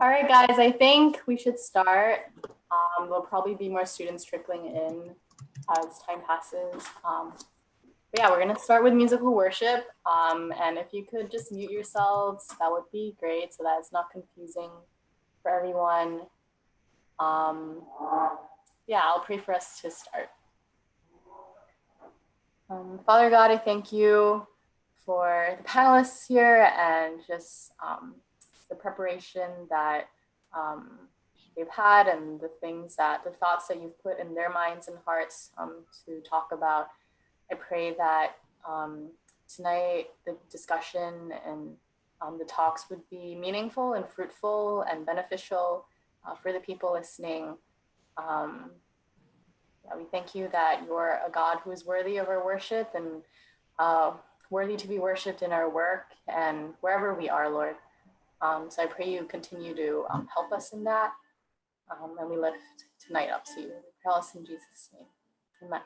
All right, guys, I think we should start. There'll probably be more students trickling in as time passes. But yeah, we're going to start with musical worship. And if you could just mute yourselves, that would be great so that it's not confusing for everyone. Yeah, I'll pray for us to start. Father God, I thank you for the panelists here and just the preparation that they've had and the thoughts that you've put in their minds and hearts to talk about. I pray that tonight the discussion and the talks would be meaningful and fruitful and beneficial for the people listening. Yeah, we thank you that you're a God who is worthy of our worship and worthy to be worshipped in our work and wherever we are, Lord. So I pray you continue to help us in that. And we lift tonight up to you. We pray all this in Jesus' name. Amen.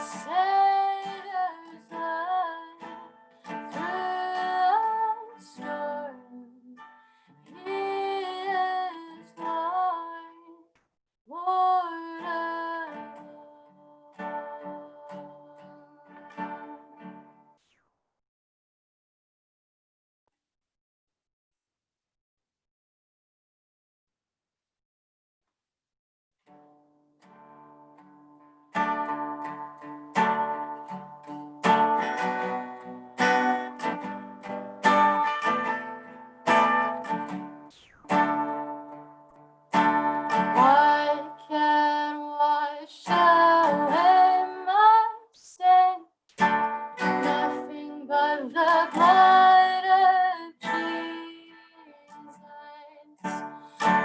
Savior's light through the storm. He is Lord of What can wash away my sin? Nothing but the blood of Jesus.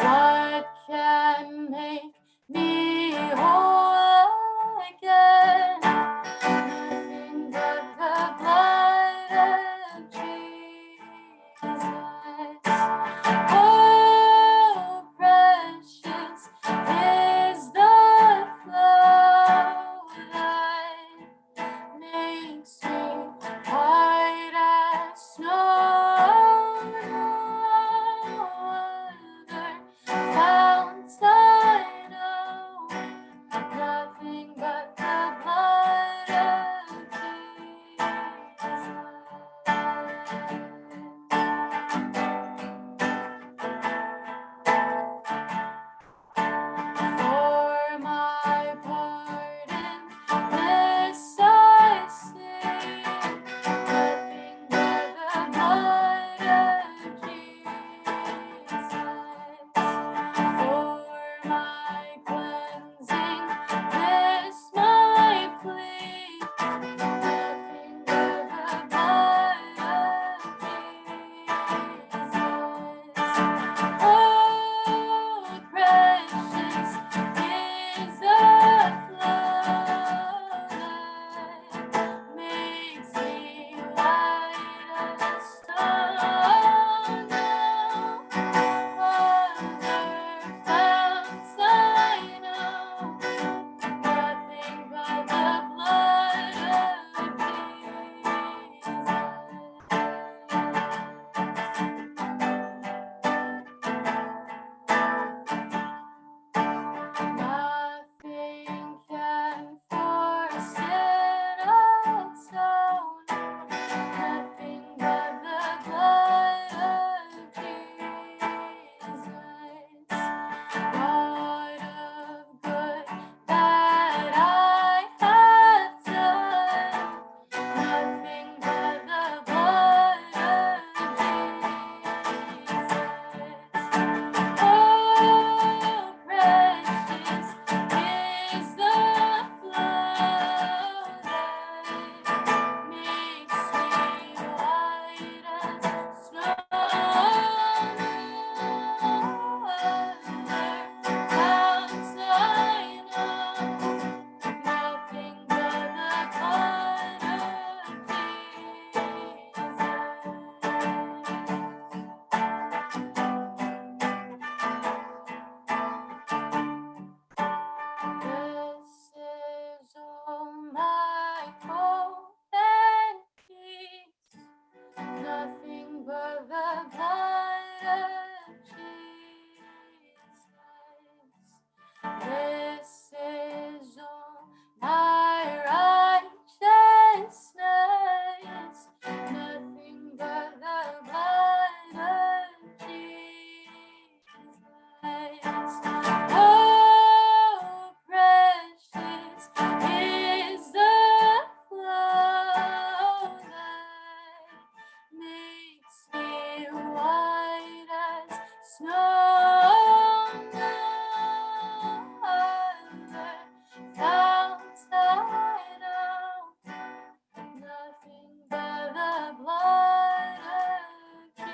What can make me whole again? Nothing but the blood of Jesus. Oh, precious is the flow that makes me white as snow. No other fount I know, nothing but the blood of Jesus. For my pardon, this I sing, nothing but the blood of Jesus. For my cleansing, this my plea, nothing but the blood of Jesus. Oh, precious is the flow that makes me white as snow. No other founts I know, nothing but the blood of Nothing can force it atone, nothing but the blood of Jesus. What of good that I have done, nothing but the blood of Jesus. Oh, precious is the flow that makes me white as snow. Founts I know, nothing but the blood of This is all my hope and peace, nothing but the blood of Jesus. This is all my righteousness, nothing but the blood of Jesus. Oh, precious is the flow that makes me white as snow. No other fount I know, nothing but the blood of Jesus.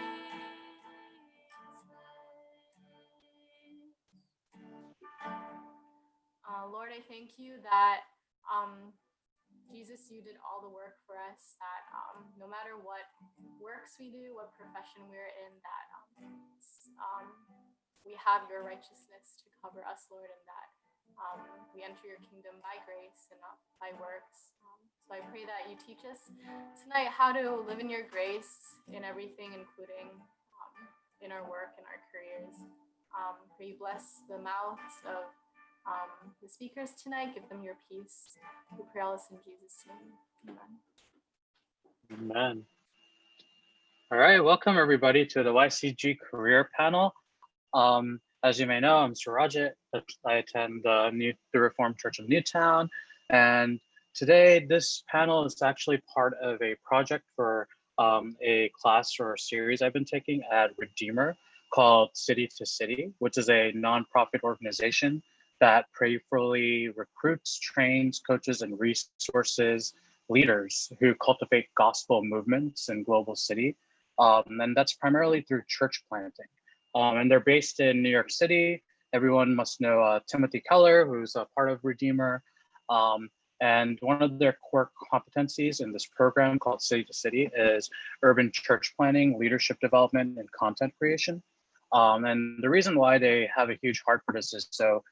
Lord, I thank you that Jesus, you did all the work for us, that no matter what works we do, what profession we're in, that we have your righteousness to cover us, Lord, and that We enter your kingdom by grace and not by works. So I pray that you teach us tonight how to live in your grace in everything, including in our work and our careers. Pray you bless the mouths of the speakers tonight. Give them your peace. We pray all this in Jesus' name. Amen. Amen. All right, welcome everybody to the YCG Career Panel. As you may know, I'm Surajit. I attend the Reformed Church of Newtown, and today this panel is actually part of a project for a class or a series I've been taking at Redeemer called City to City, which is a nonprofit organization that prayerfully recruits, trains, coaches, and resources leaders who cultivate gospel movements in global city. And that's primarily through church planting. And they're based in New York City. Everyone must know Timothy Keller, who's a part of Redeemer. And one of their core competencies in this program called City to City is urban church planning, leadership development, and content creation. And the reason why they have a huge heart for this is so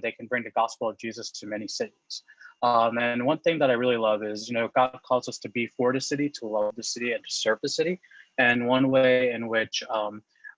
they can bring the gospel of Jesus to many cities. And one thing that I really love is, God calls us to be for the city, to love the city, and to serve the city. And one way in which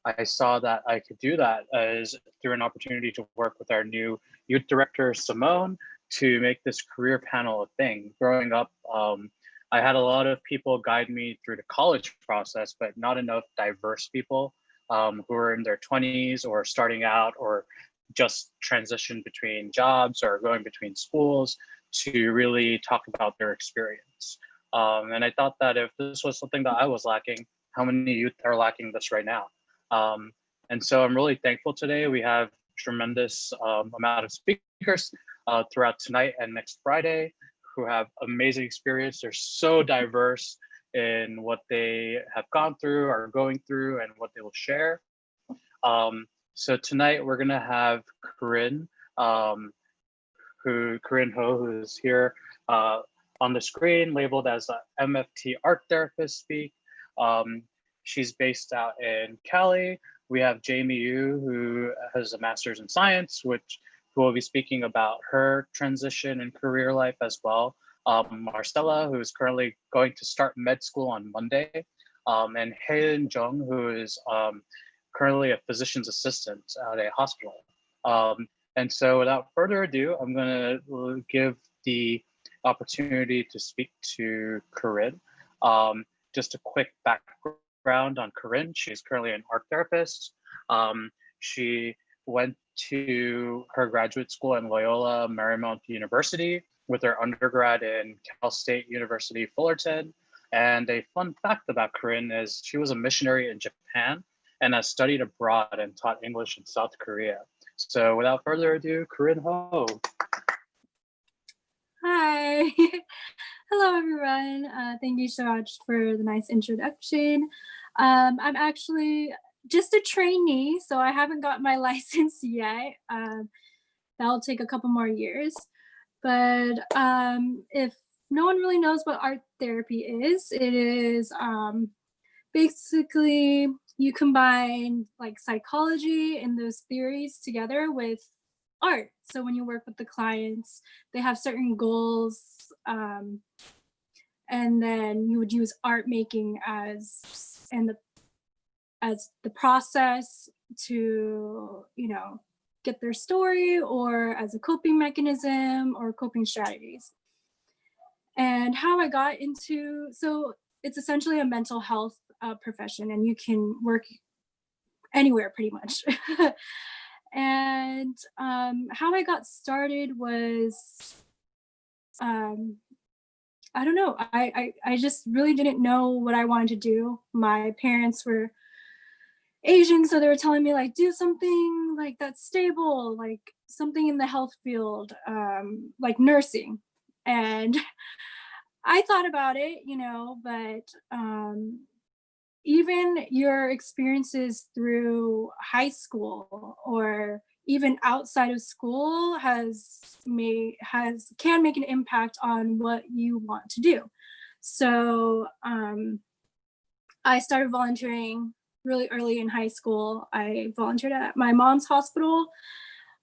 I saw that I could do that is through an opportunity to work with our new youth director, Simone, to make this career panel a thing. Growing up, I had a lot of people guide me through the college process, but not enough diverse people who were in their 20s or starting out or just transitioned between jobs or going between schools to really talk about their experience. And I thought that if this was something that I was lacking, how many youth are lacking this right now? And so I'm really thankful today. We have tremendous amount of speakers throughout tonight and next Friday who have amazing experience. They're so diverse in what they have gone through, are going through, and what they will share. So tonight we're gonna have Corinne, Corinne Ho, who's here on the screen, labeled as a MFT art therapist speak. She's based out in Cali. We have Jamie Yu, who has a master's in science, who will be speaking about her transition and career life as well. Marcella, who is currently going to start med school on Monday. And Haeun Jung, who is currently a physician's assistant at a hospital. And so without further ado, I'm gonna give the opportunity to speak to Corinne. Just a quick background on Corinne. She's currently an art therapist. She went to her graduate school in Loyola Marymount University with her undergrad in Cal State University, Fullerton. And a fun fact about Corinne is she was a missionary in Japan and has studied abroad and taught English in South Korea. So without further ado, Corinne Ho. Hi. Hello, everyone. Thank you so much for the nice introduction. I'm actually just a trainee, so I haven't got my license yet. That'll take a couple more years. But if no one really knows what art therapy is, it is basically you combine like psychology and those theories together with art. So when you work with the clients, they have certain goals, and then you would use art making as the process to get their story, or as a coping mechanism or coping strategies. And how I got into, so it's essentially a mental health profession, and you can work anywhere pretty much. And how I got started was, I don't know, I just really didn't know what I wanted to do. My parents were Asian, so they were telling me like, do something like that's stable, like something in the health field, like nursing. And I thought about it, but even your experiences through high school or even outside of school can make an impact on what you want to do. So I started volunteering really early in high school. I volunteered at my mom's hospital.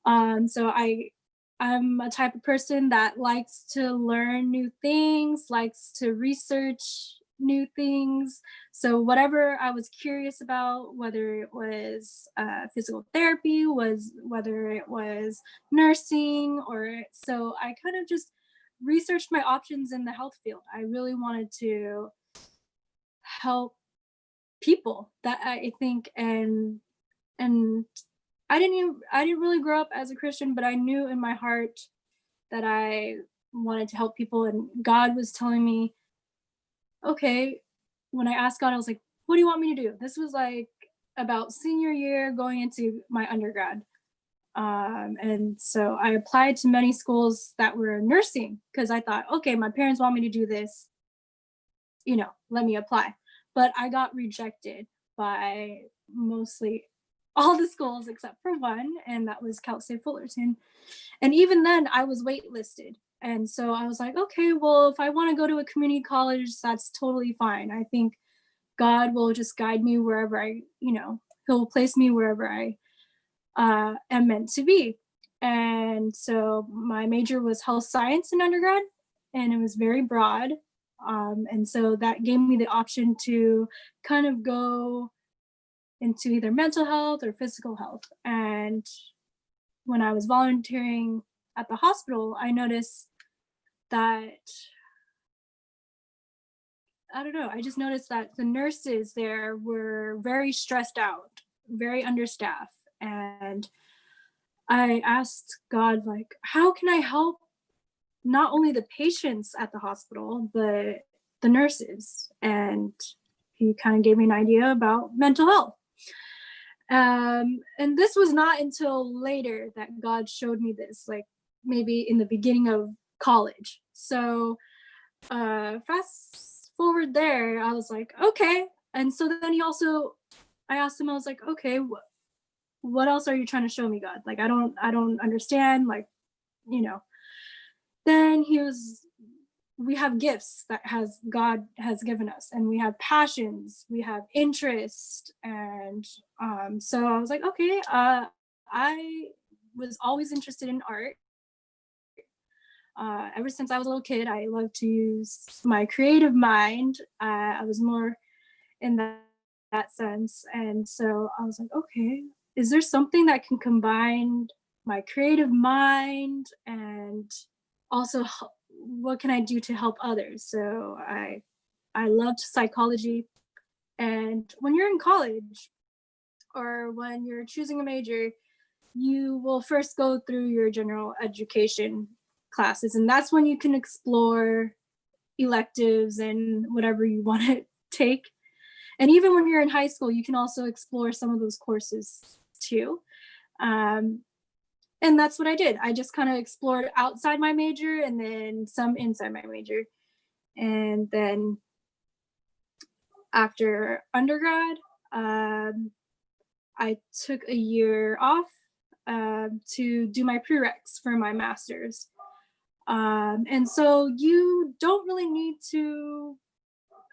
So I I'm a type of person that likes to learn new things, likes to research new things. So whatever I was curious about, whether it was physical therapy, whether it was nursing, or so I kind of just researched my options in the health field. I really wanted to help people, that I think, and I didn't really grow up as a Christian, but I knew in my heart that I wanted to help people, and God was telling me, okay, when I asked God, I was like, what do you want me to do? This was like about senior year going into my undergrad. And so I applied to many schools that were nursing because I thought, okay, my parents want me to do this, let me apply. But I got rejected by mostly all the schools except for one, and that was Cal State Fullerton. And even then, I was waitlisted. And so I was like, okay, well, if I want to go to a community college, that's totally fine. I think God will just guide me wherever He'll place me wherever I am meant to be. And so my major was health science in undergrad, and it was very broad. And so that gave me the option to kind of go into either mental health or physical health. And when I was volunteering at the hospital, I noticed that, I don't know, I just noticed that the nurses there were very stressed out, very understaffed. And I asked God, like, how can I help not only the patients at the hospital, but the nurses? And he kind of gave me an idea about mental health. And this was not until later that God showed me this, like maybe in the beginning of college. So fast forward there, I was like, okay. And so then I asked him, I was like, okay, what else are you trying to show me, God? Like, I don't understand, like, you know. Then we have gifts that God has given us, and we have passions, we have interest. And so I was like, okay, I was always interested in art. Ever since I was a little kid, I loved to use my creative mind. I was more in that sense. And so I was like, okay, is there something that can combine my creative mind and also what can I do to help others? So I loved psychology. And when you're in college or when you're choosing a major, you will first go through your general education classes, and that's when you can explore electives and whatever you want to take. And even when you're in high school, you can also explore some of those courses too. And that's what I did. I just kind of explored outside my major and then some inside my major. And then after undergrad, I took a year off to do my prereqs for my master's. And so you don't really need to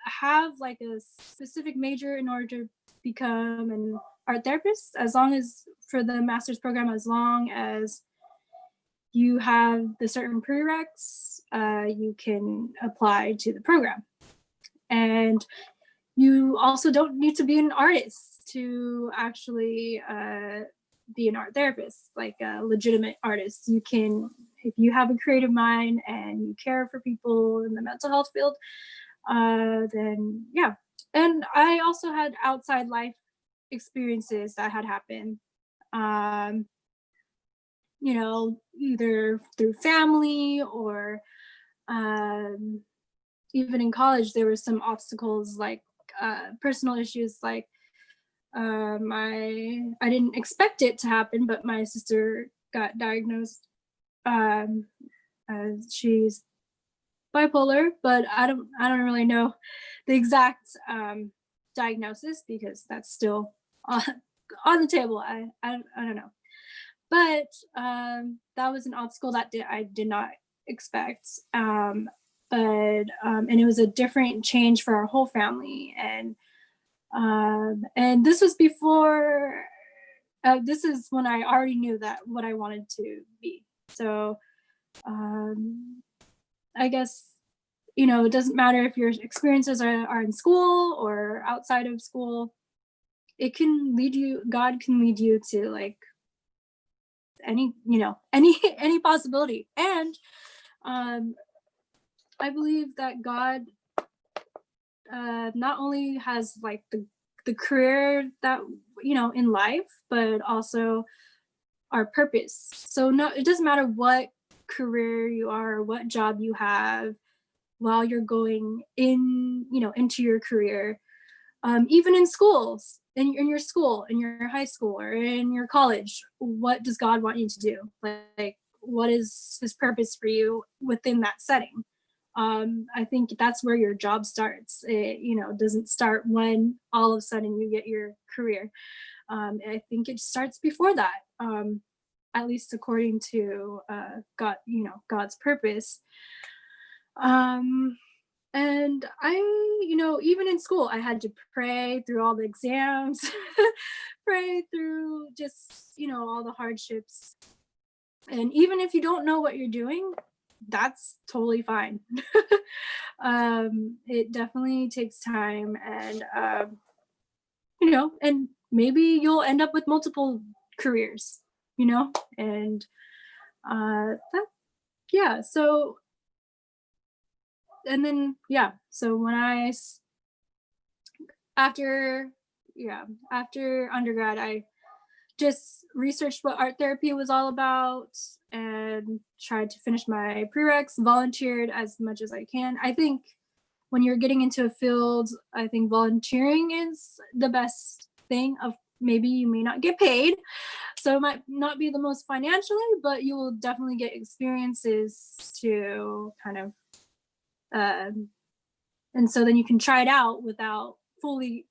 have like a specific major in order to become an art therapist, as long as for the master's program, as long as you have the certain prereqs, you can apply to the program. And you also don't need to be an artist to actually be an art therapist, like a legitimate artist. You can, if you have a creative mind and you care for people in the mental health field, then yeah. And I also had outside life experiences that had happened, either through family or even in college, there were some obstacles like personal issues, like I didn't expect it to happen, but my sister got diagnosed. She's bipolar, but I don't really know the exact diagnosis because that's still on the table. I don't know, but that was an obstacle that I did not expect. And it was a different change for our whole family. And this was before. This is when I already knew that what I wanted to be. So I guess, you know, it doesn't matter if your experiences are in school or outside of school. It can lead you, God can lead you to like any, you know, any any possibility. And I believe that God not only has like the career that, you know, in life, but also our purpose. So no, it doesn't matter what career you are, what job you have while you're going in, you know, into your career. Even in schools, in your school, in your high school, or in your college, what does God want you to do? Like what is His purpose for you within that setting? I think that's where your job starts. It, you know, doesn't start when all of a sudden you get your career. I think it starts before that, at least according to God, you know, God's purpose. Um, and I, you know, even in school, I had to pray through all the exams, pray through just, you know, all the hardships. And even if you don't know what you're doing, that's totally fine. It definitely takes time, and you know, and maybe you'll end up with multiple careers, you know, and that, yeah. So, and then yeah, so when after, yeah, after undergrad, I just researched what art therapy was all about and tried to finish my prereqs, volunteered as much as I can. I think when you're getting into a field, I think volunteering is the best thing. Of maybe you may not get paid, so it might not be the most financially, but you will definitely get experiences to kind of and so then you can try it out without fully,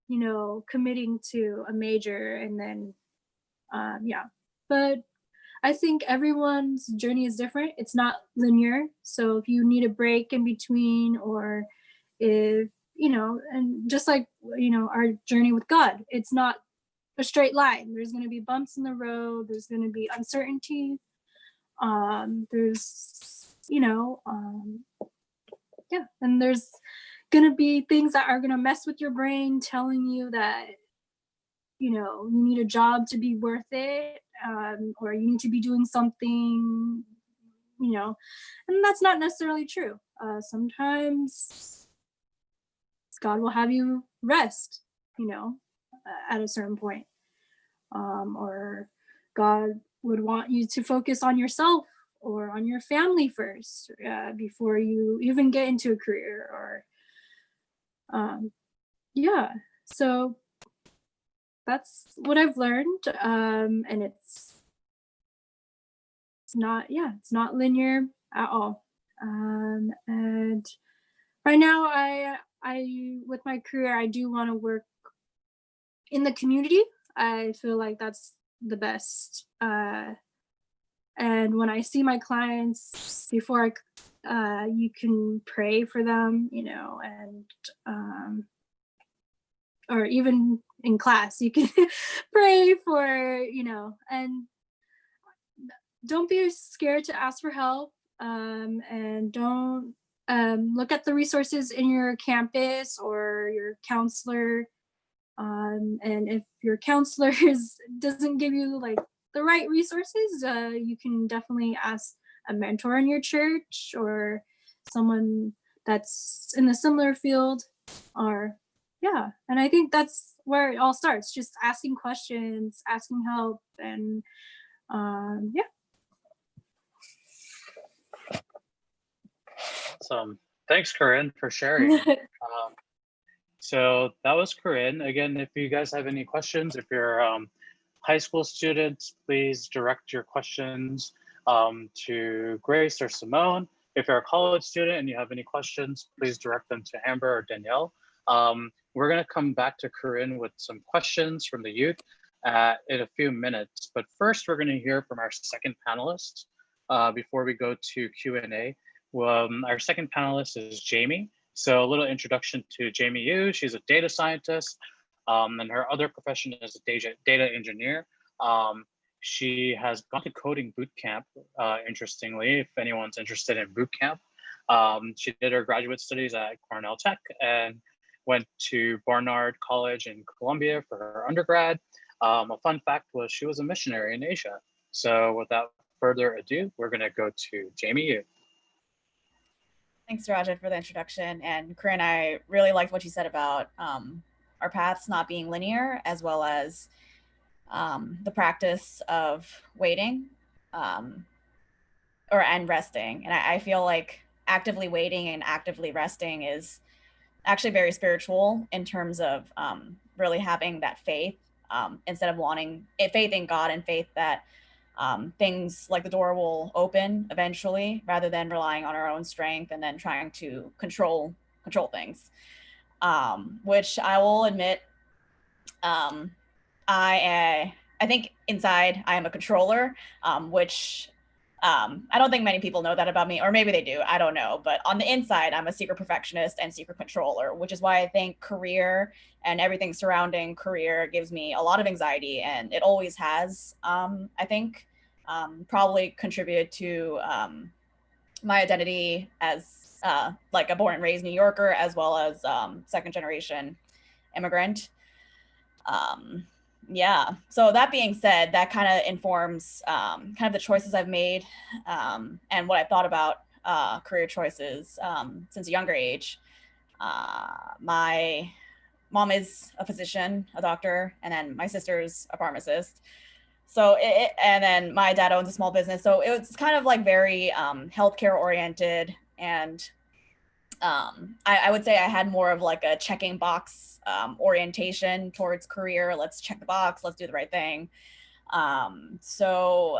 you know, committing to a major. And then yeah, but I think everyone's journey is different. It's not linear. So if you need a break in between, or if, you know, and just like, you know, our journey with God, it's not a straight line. There's going to be bumps in the road. There's going to be uncertainty. There's, you know, yeah, and there's going to be things that are going to mess with your brain, telling you that, you know, you need a job to be worth it, or you need to be doing something, you know, and that's not necessarily true. Sometimes God will have you rest, you know, at a certain point, or God would want you to focus on yourself or on your family first, before you even get into a career, or yeah. So that's what I've learned, and it's not, yeah, it's not linear at all. And right now, I with my career, I do want to work in the community. I feel like that's the best. And when I see my clients before you can pray for them, you know, and or even in class, you can pray for, you know, and don't be scared to ask for help, and don't look at the resources in your campus or your counselor, and if your counselor doesn't give you like the right resources, you can definitely ask a mentor in your church or someone that's in a similar field, or yeah. And I think that's where it all starts, just asking questions, asking help, and yeah. Awesome. Thanks, Corinne, for sharing. So that was Corinne. Again, if you guys have any questions, if you're high school students, please direct your questions to Grace or Simone. If you're a college student and you have any questions, please direct them to Amber or Danielle. We're going to come back to Corinne with some questions from the youth in a few minutes. But first, we're going to hear from our second panelist before we go to Q&A. Our second panelist is Jamie. So a little introduction to Jamie Yu. She's a data scientist, and her other profession is a data engineer. she has gone to coding boot camp, interestingly, if anyone's interested in boot camp. She did her graduate studies at Cornell Tech and went to Barnard College in Columbia for her undergrad. A fun fact was she was a missionary in Asia. So without further ado, we're going to go to Jamie Yu. Thanks, Raja, for the introduction. And Corinne, I really liked what you said about our paths not being linear, as well as the practice of waiting and resting. And I feel like actively waiting and actively resting is actually very spiritual in terms of really having that faith instead of wanting faith in God and faith that things like the door will open eventually, rather than relying on our own strength and then trying to control things. Which I will admit, I think inside I am a controller, which I don't think many people know that about me, or maybe they do, I don't know. But on the inside, I'm a secret perfectionist and secret controller, which is why I think career and everything surrounding career gives me a lot of anxiety, and it always has. I think probably contributed to my identity as like a born and raised New Yorker, as well as second generation immigrant. Yeah, so that being said, that kind of informs kind of the choices I've made and what I've thought about career choices since a younger age. My mom is a physician, a doctor, and then my sister's a pharmacist. So and then my dad owns a small business. So it was kind of like very healthcare oriented. And I would say I had more of like a checking box orientation towards career. Let's check the box. Let's do the right thing. So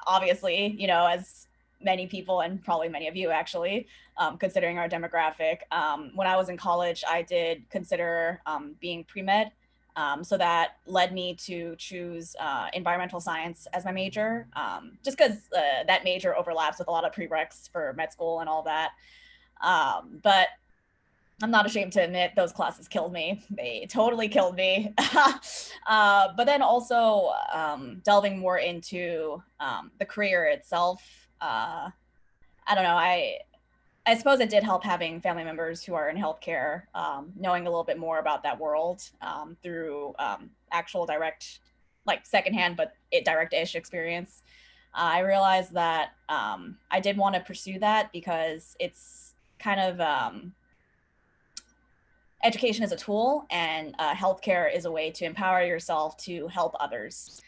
obviously, you know, as many people, and probably many of you actually, considering our demographic, when I was in college, I did consider being pre-med. So that led me to choose environmental science as my major, just because that major overlaps with a lot of prereqs for med school and all that. But I'm not ashamed to admit those classes killed me. They totally killed me. But then also delving more into the career itself. I don't know. I suppose it did help having family members who are in healthcare, knowing a little bit more about that world through actual direct, like secondhand, but direct-ish experience. I realized that I did want to pursue that because it's kind of education is a tool, and healthcare is a way to empower yourself to help others.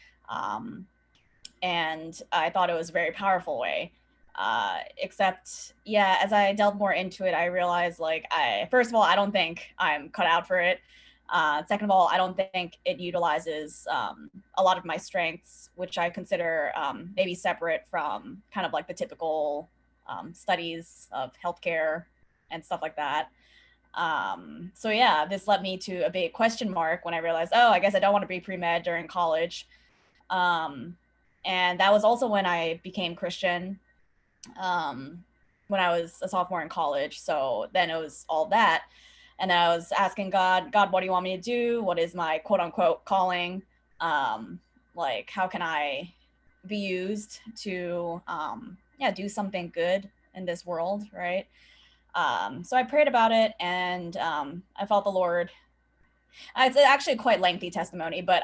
And I thought it was a very powerful way. Except, yeah, as I delved more into it, I realized, like, first of all, I don't think I'm cut out for it. Second of all, I don't think it utilizes a lot of my strengths, which I consider maybe separate from kind of like the typical studies of healthcare and stuff like that. So yeah, this led me to a big question mark when I realized, oh, I guess I don't want to be pre-med during college. And that was also when I became Christian, when I was a sophomore in college. So then it was all that. And then I was asking God, what do you want me to do? What is my quote unquote calling? Like, how can I be used to, do something good in this world, right? So I prayed about it, and I felt the Lord. It's actually a quite lengthy testimony, but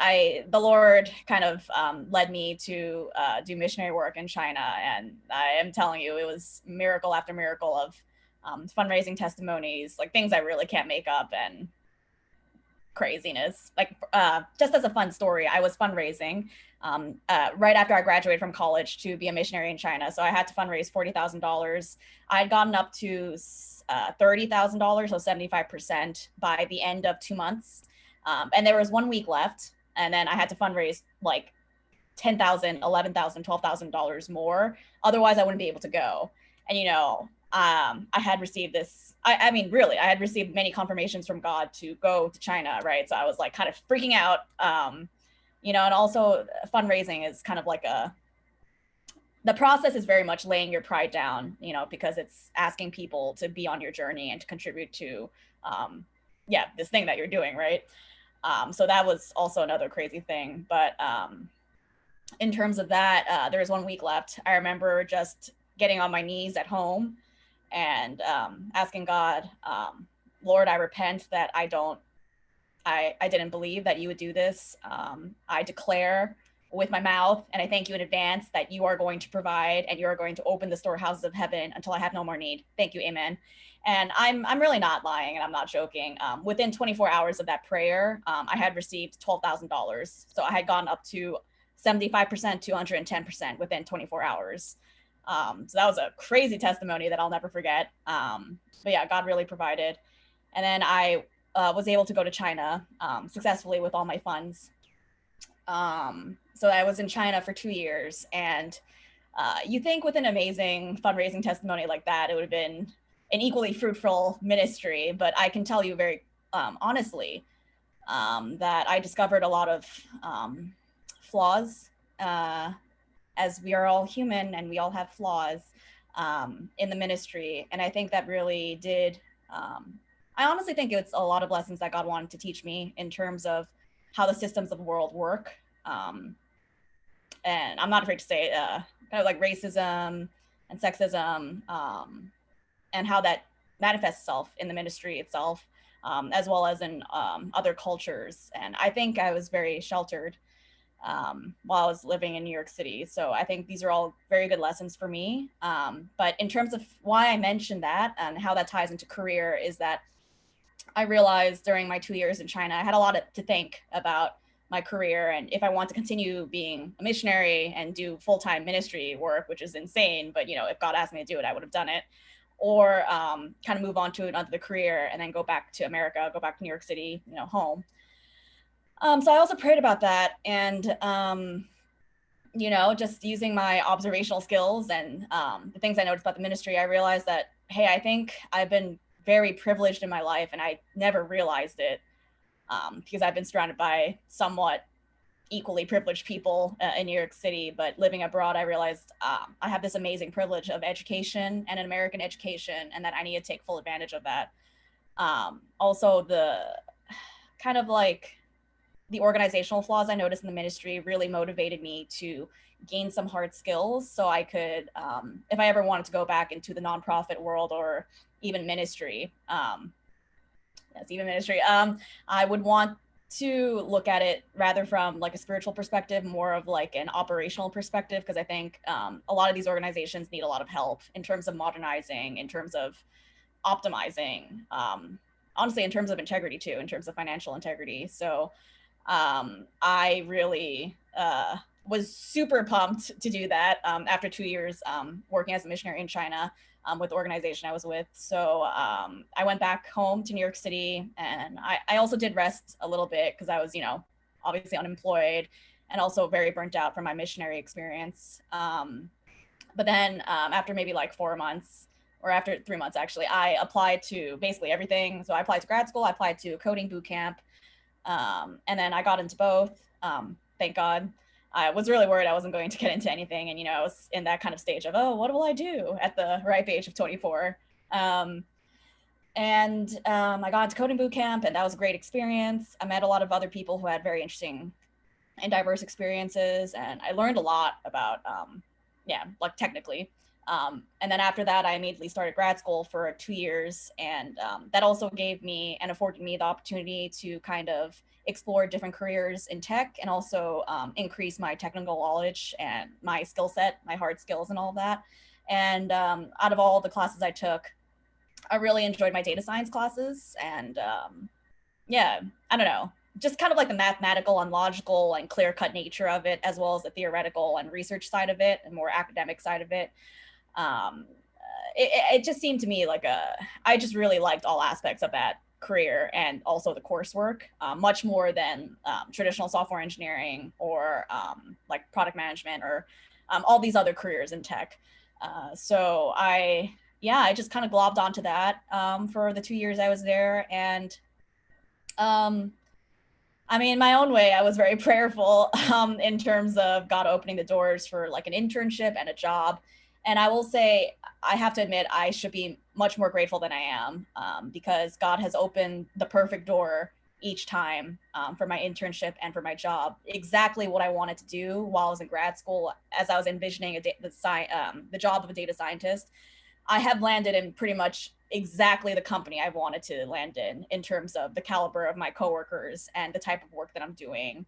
the Lord kind of led me to do missionary work in China, and I am telling you, it was miracle after miracle of fundraising testimonies, like things I really can't make up, and craziness. Like just as a fun story, I was fundraising right after I graduated from college to be a missionary in China. So I had to fundraise $40,000. I had gotten up to $30,000, so 75% by the end of 2 months. And there was 1 week left. And then I had to fundraise like $10,000, $11,000, $12,000 more. Otherwise, I wouldn't be able to go. And, you know, I had received this. I mean, really, I had received many confirmations from God to go to China, right? So I was like kind of freaking out, you know, and also fundraising is kind of like the process is very much laying your pride down, you know, because it's asking people to be on your journey and to contribute to, this thing that you're doing, right? So that was also another crazy thing. But in terms of that, there was 1 week left. I remember just getting on my knees at home and asking God, Lord, I repent that I didn't believe that you would do this. I declare with my mouth, and I thank you in advance that you are going to provide and you are going to open the storehouses of heaven until I have no more need. Thank you, amen. And I'm really not lying, and I'm not joking. Within 24 hours of that prayer, I had received $12,000. So I had gone up to 75% to 110% within 24 hours. So that was a crazy testimony that I'll never forget. But yeah, God really provided. And then I was able to go to China successfully with all my funds. So I was in China for 2 years, and you think with an amazing fundraising testimony like that, it would have been an equally fruitful ministry. But I can tell you very honestly that I discovered a lot of flaws, as we are all human and we all have flaws in the ministry. And I think that really did, I honestly think it's a lot of lessons that God wanted to teach me in terms of how the systems of the world work. And I'm not afraid to say kind of like racism and sexism, and how that manifests itself in the ministry itself, as well as in other cultures. And I think I was very sheltered while I was living in New York City. So I think these are all very good lessons for me. But in terms of why I mentioned that and how that ties into career is that I realized during my 2 years in China, I had a lot to think about my career and if I want to continue being a missionary and do full-time ministry work, which is insane. But, if God asked me to do it, I would have done it. Or kind of move on to another career and then go back to America, go back to New York City, home. So I also prayed about that. And, just using my observational skills and the things I noticed about the ministry, I realized that, hey, I think I've been very privileged in my life and I never realized it because I've been surrounded by somewhat equally privileged people in New York City. But living abroad, I realized I have this amazing privilege of education and an American education, and that I need to take full advantage of that. Also, the kind of like the organizational flaws I noticed in the ministry really motivated me to gain some hard skills so I could, if I ever wanted to go back into the nonprofit world or even ministry, I would want to look at it rather from like a spiritual perspective, more of like an operational perspective, because I think a lot of these organizations need a lot of help in terms of modernizing, in terms of optimizing, honestly, in terms of integrity too, in terms of financial integrity. So I really was super pumped to do that after 2 years working as a missionary in China with the organization I was with. So I went back home to New York City, and I also did rest a little bit because I was, obviously unemployed and also very burnt out from my missionary experience. But then after maybe like 4 months, or after 3 months, actually, I applied to basically everything. So I applied to grad school, I applied to a coding boot camp, and then I got into both. Thank God. I was really worried I wasn't going to get into anything. And, I was in that kind of stage of, oh, what will I do at the ripe age of 24? I got into coding boot camp, and that was a great experience. I met a lot of other people who had very interesting and diverse experiences. And I learned a lot about, like technically. And then after that, I immediately started grad school for 2 years. And that also gave me and afforded me the opportunity to kind of explore different careers in tech, and also increase my technical knowledge and my skill set, my hard skills and all of that. And out of all the classes I took, I really enjoyed my data science classes. And I don't know, just kind of like the mathematical and logical and clear-cut nature of it, as well as the theoretical and research side of it and more academic side of it. It just seemed to me like I just really liked all aspects of that career, and also the coursework, much more than traditional software engineering or like product management or all these other careers in tech. So I just kind of globbed onto that for the 2 years I was there. And in my own way, I was very prayerful in terms of God opening the doors for like an internship and a job. And I will say, I have to admit, I should be much more grateful than I am, because God has opened the perfect door each time for my internship and for my job exactly what I wanted to do while I was in grad school. As I was envisioning the job of a data scientist, I have landed in pretty much exactly the company I wanted to land in terms of the caliber of my coworkers and the type of work that I'm doing.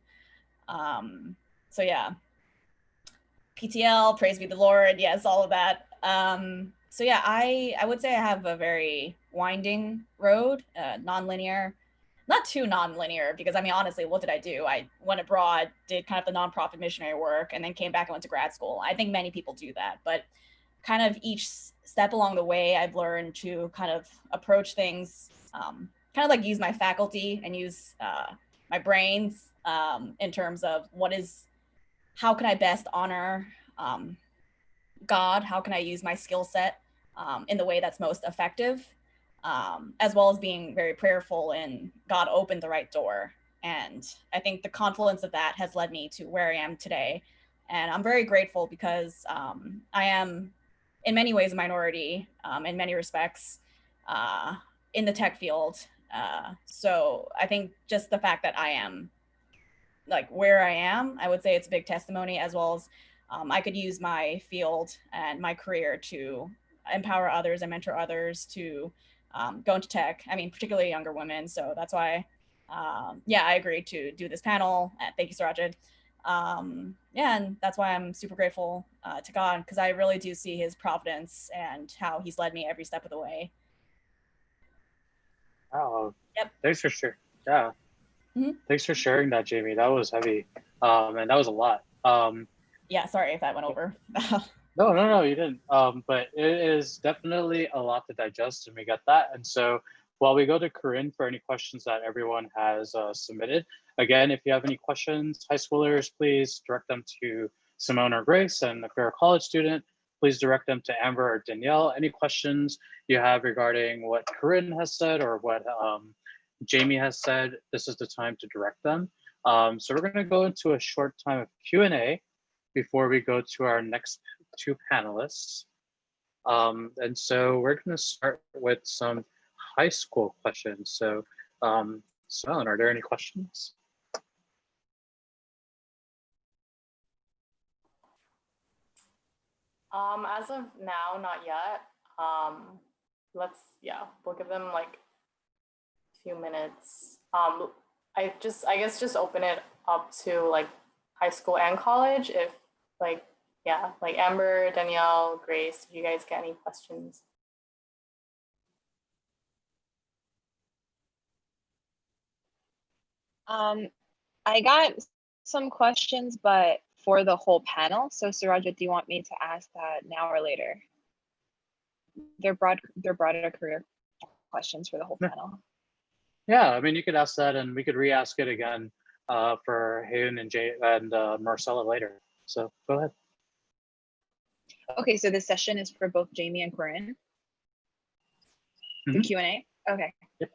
So yeah, PTL, praise be the Lord, yes, all of that. So yeah, I would say I have a very winding road, non-linear, not too non-linear, because I mean, honestly, what did I do? I went abroad, did kind of the nonprofit missionary work, and then came back and went to grad school. I think many people do that, but kind of each step along the way, I've learned to kind of approach things, kind of like use my faculty and use my brains in terms of how can I best honor God? How can I use my skill set in the way that's most effective? As well as being very prayerful and God opened the right door. And I think the confluence of that has led me to where I am today. And I'm very grateful because I am in many ways a minority in many respects in the tech field. So I think just the fact that I am like where I am, I would say it's a big testimony, as well as I could use my field and my career to empower others and mentor others to go into tech. I mean, particularly younger women. So that's why, yeah, I agreed to do this panel. Thank you, Surajit. Yeah, and that's why I'm super grateful to God, because I really do see his providence and how he's led me every step of the way. Oh, Yep. Thanks for sharing. Yeah. Mm-hmm. Thanks for sharing that, Jamie. That was heavy. And that was a lot. Yeah, sorry if that went over. No, you didn't. But it is definitely a lot to digest, and we get that. And so while we go to Corinne for any questions that everyone has submitted, again, if you have any questions, high schoolers, please direct them to Simone or Grace, and if you're a college student, please direct them to Amber or Danielle. Any questions you have regarding what Corinne has said or what Jamie has said, this is the time to direct them. So we're going to go into a short time of Q&A before we go to our next two panelists. And so we're going to start with some high school questions. So Simone, are there any questions? As of now, not yet. We'll give them like a few minutes. I guess just open it up to like high school and college. If like Amber, Danielle, Grace, if you guys get any questions. I got some questions, but for the whole panel. So Suraja, do you want me to ask that now or later? They're broader career questions for the whole panel. Yeah, I mean, you could ask that and we could re-ask it again for Hayun and Marcella later. So go ahead. Okay, so this session is for both Jamie and Corinne. The Q&A? Okay. Yep.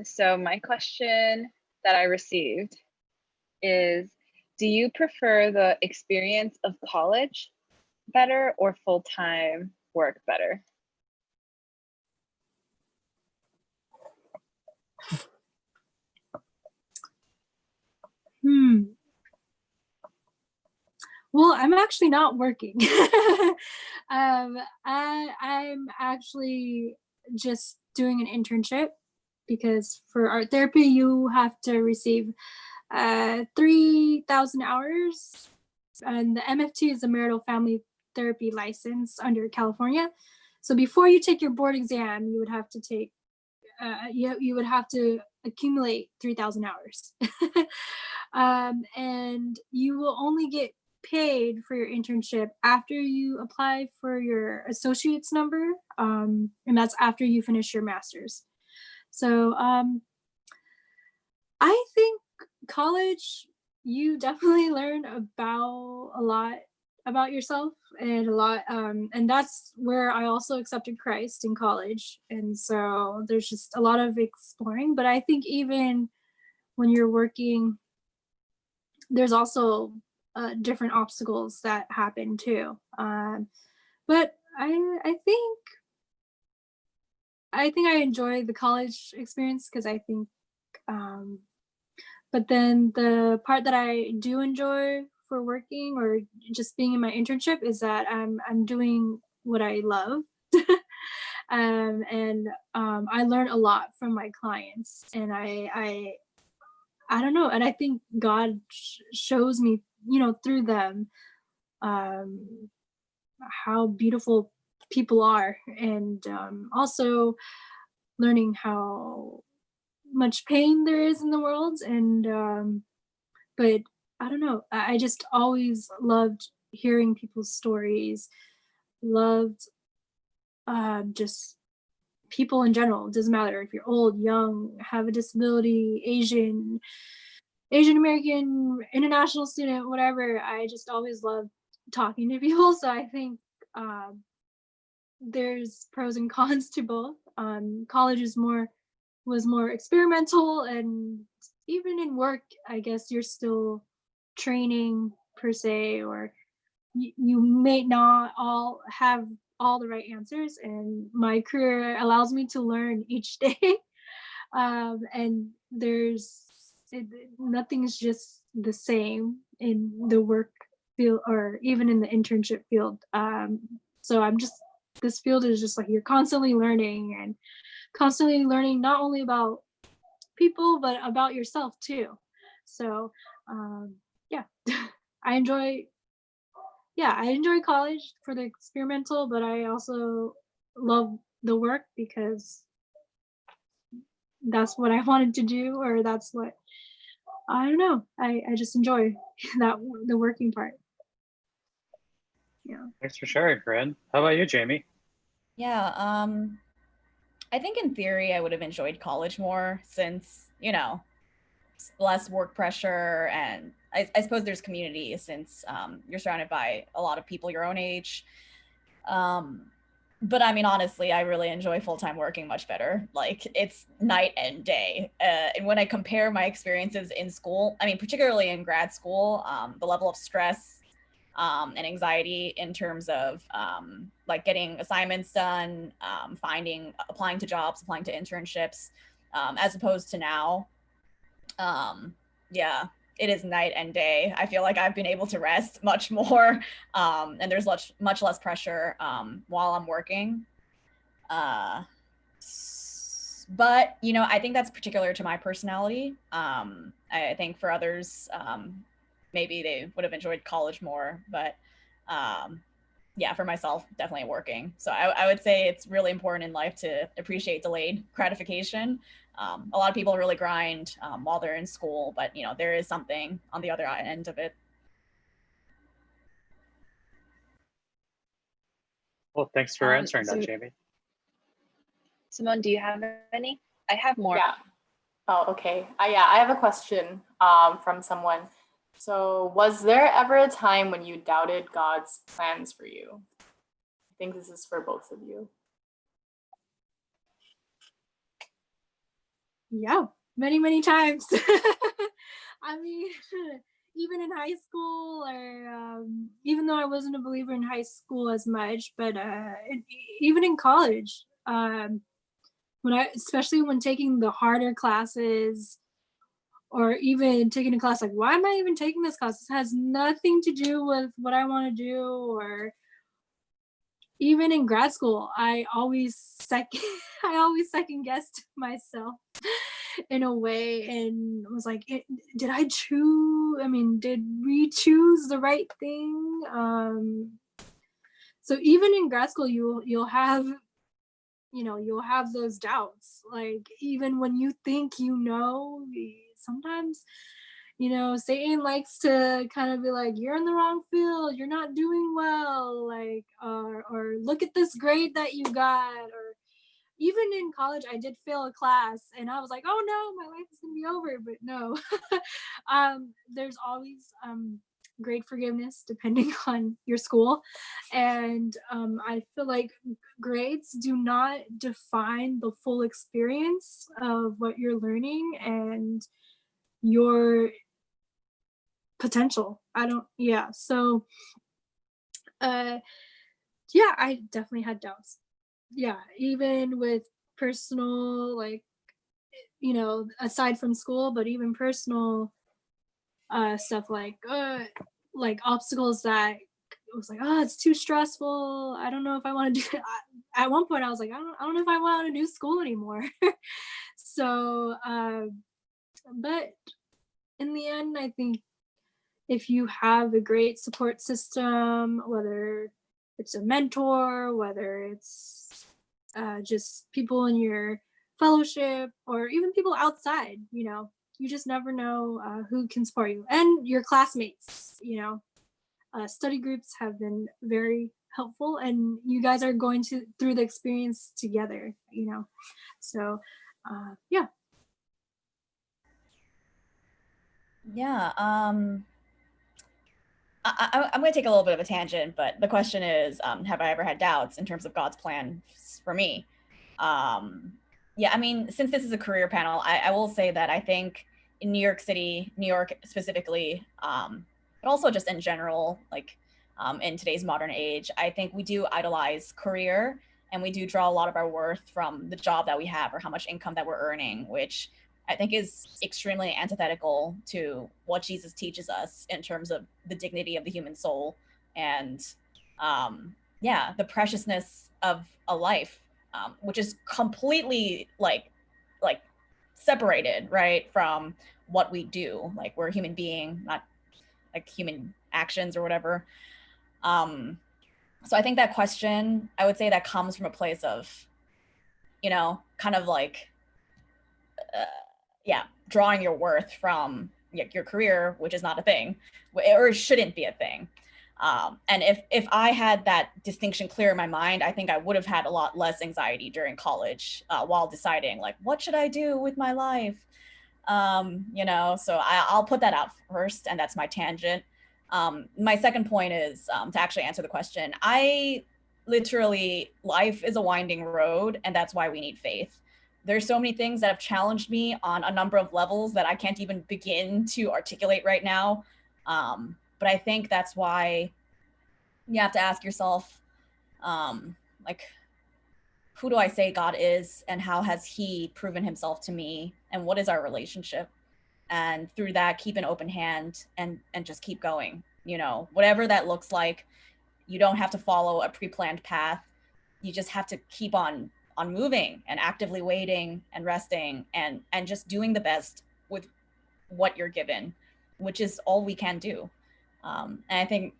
So my question that I received is, do you prefer the experience of college better or full-time work better? Well, I'm actually not working. I'm actually just doing an internship, because for art therapy, you have to receive 3,000 hours. And the MFT is a marital family therapy license under California. So before you take your board exam, you would have to take, you would have to accumulate 3,000 hours. And you will only get paid for your internship after you apply for your associate's number, and that's after you finish your master's. So I think college, you definitely learn about a lot about yourself and a lot, and that's where I also accepted Christ in college. And so there's just a lot of exploring. But I think even when you're working, there's also different obstacles that happen too. But I think I enjoy the college experience, because I think But then the part that I do enjoy for working or just being in my internship is that I'm doing what I love. And I learn a lot from my clients, and I don't know, and I think God shows me, through them, um, how beautiful people are, and also learning how much pain there is in the world, and but I don't know, I just always loved hearing people's stories, loved just people in general. It doesn't matter if you're old, young, have a disability, Asian American, international student, whatever. I just always love talking to people. So I think there's pros and cons to both. College was more experimental, and even in work, I guess you're still training per se, or you may not all have all the right answers. And my career allows me to learn each day. And nothing's just the same in the work field or even in the internship field. So this field is just like you're constantly learning, and constantly learning not only about people but about yourself too. So yeah, I enjoy I enjoy college for the experimental, but I also love the work because that's what I wanted to do, or that's what I don't know. I just enjoy the working part. Yeah. Thanks for sharing, Corinne. How about you, Jamie? Yeah, I think in theory I would have enjoyed college more since, less work pressure, and I suppose there's community since you're surrounded by a lot of people your own age. But I mean, honestly, I really enjoy full-time working much better. Like, it's night and day. And when I compare my experiences in school, I mean, particularly in grad school, the level of stress and anxiety in terms of like getting assignments done, applying to jobs, applying to internships, as opposed to now. Yeah, it is night and day. I feel like I've been able to rest much more, and there's much less pressure while I'm working. But I think that's particular to my personality. I think for others, maybe they would have enjoyed college more, but yeah, for myself, definitely working. So I would say it's really important in life to appreciate delayed gratification. A lot of people really grind while they're in school, but there is something on the other end of it. Well, thanks for answering that, Jamie. Simone, do you have any? I have more. Yeah. Oh, okay. I have a question from someone. So, was there ever a time when you doubted God's plans for you? I think this is for both of you. Yeah, many times. I mean, even in high school, or even though I wasn't a believer in high school as much, but even in college, especially when taking the harder classes, or even taking a class like, why am I even taking this class? This has nothing to do with what I want to do. Or even in grad school, I always second guessed myself in a way, and was like, did I choose? I mean, did we choose the right thing? So even in grad school, you'll have those doubts. Like, even when you think sometimes Satan likes to kind of be like, you're in the wrong field, you're not doing well, like, or look at this grade that you got. Or even in college, I did fail a class, and I was like, oh no, my life is gonna be over. But no. There's always grade forgiveness depending on your school, and I feel like grades do not define the full experience of what you're learning and your potential. So I definitely had doubts. Yeah, even with personal, like, you know, aside from school, but even personal stuff like obstacles that it was like, oh, it's too stressful. I don't know if I want to do it. At one point I was like, I don't know if I want to do school anymore. So but in the end, I think if you have a great support system, whether it's a mentor, whether it's just people in your fellowship, or even people outside, you know, you just never know who can support you, and your classmates, you know. Study groups have been very helpful, and you guys are going to through the experience together, you know. So yeah. Yeah. I'm going to take a little bit of a tangent, but the question is, have I ever had doubts in terms of God's plan for me? Yeah, I mean, since this is a career panel, I will say that I think in New York City, New York specifically, but also just in general, like in today's modern age, I think we do idolize career, and we do draw a lot of our worth from the job that we have or how much income that we're earning, which I think is extremely antithetical to what Jesus teaches us in terms of the dignity of the human soul and, yeah, the preciousness of a life, which is completely like separated, right, from what we do. Like, we're a human being, not like human actions or whatever. So I think that question, I would say that comes from a place of, you know, kind of like, yeah, drawing your worth from your career, which is not a thing, or shouldn't be a thing. And if I had that distinction clear in my mind, I think I would have had a lot less anxiety during college while deciding, like, what should I do with my life? You know, so I'll put that out first, and that's my tangent. My second point is to actually answer the question. I literally, life is a winding road, and that's why we need faith. There's so many things that have challenged me on a number of levels that I can't even begin to articulate right now. But I think that's why you have to ask yourself, like, who do I say God is, and how has He proven Himself to me, and what is our relationship? And through that, keep an open hand and just keep going. You know, whatever that looks like. You don't have to follow a pre-planned path. You just have to keep on moving and actively waiting and resting and just doing the best with what you're given, which is all we can do. And I think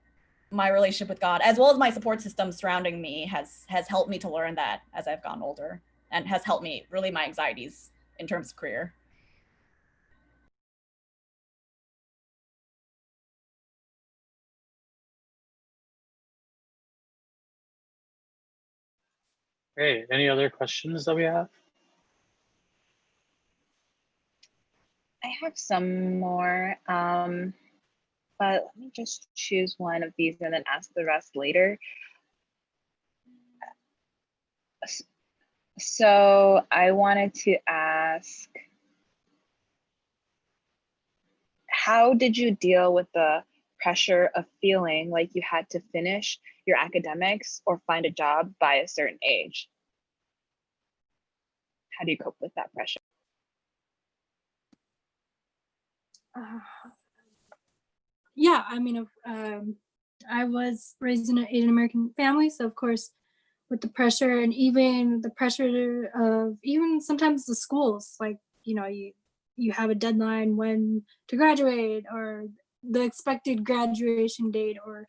my relationship with God, as well as my support system surrounding me, has helped me to learn that as I've gotten older, and has helped me relieve my anxieties in terms of career. Great. Any other questions that we have? I have some more, but let me just choose one of these and then ask the rest later. So I wanted to ask, how did you deal with the pressure of feeling like you had to finish your academics or find a job by a certain age? How do you cope with that pressure? Yeah, I mean, I was raised in an Asian American family, so of course, with the pressure, and even the pressure of even sometimes the schools, like, you know, you have a deadline when to graduate, or the expected graduation date, or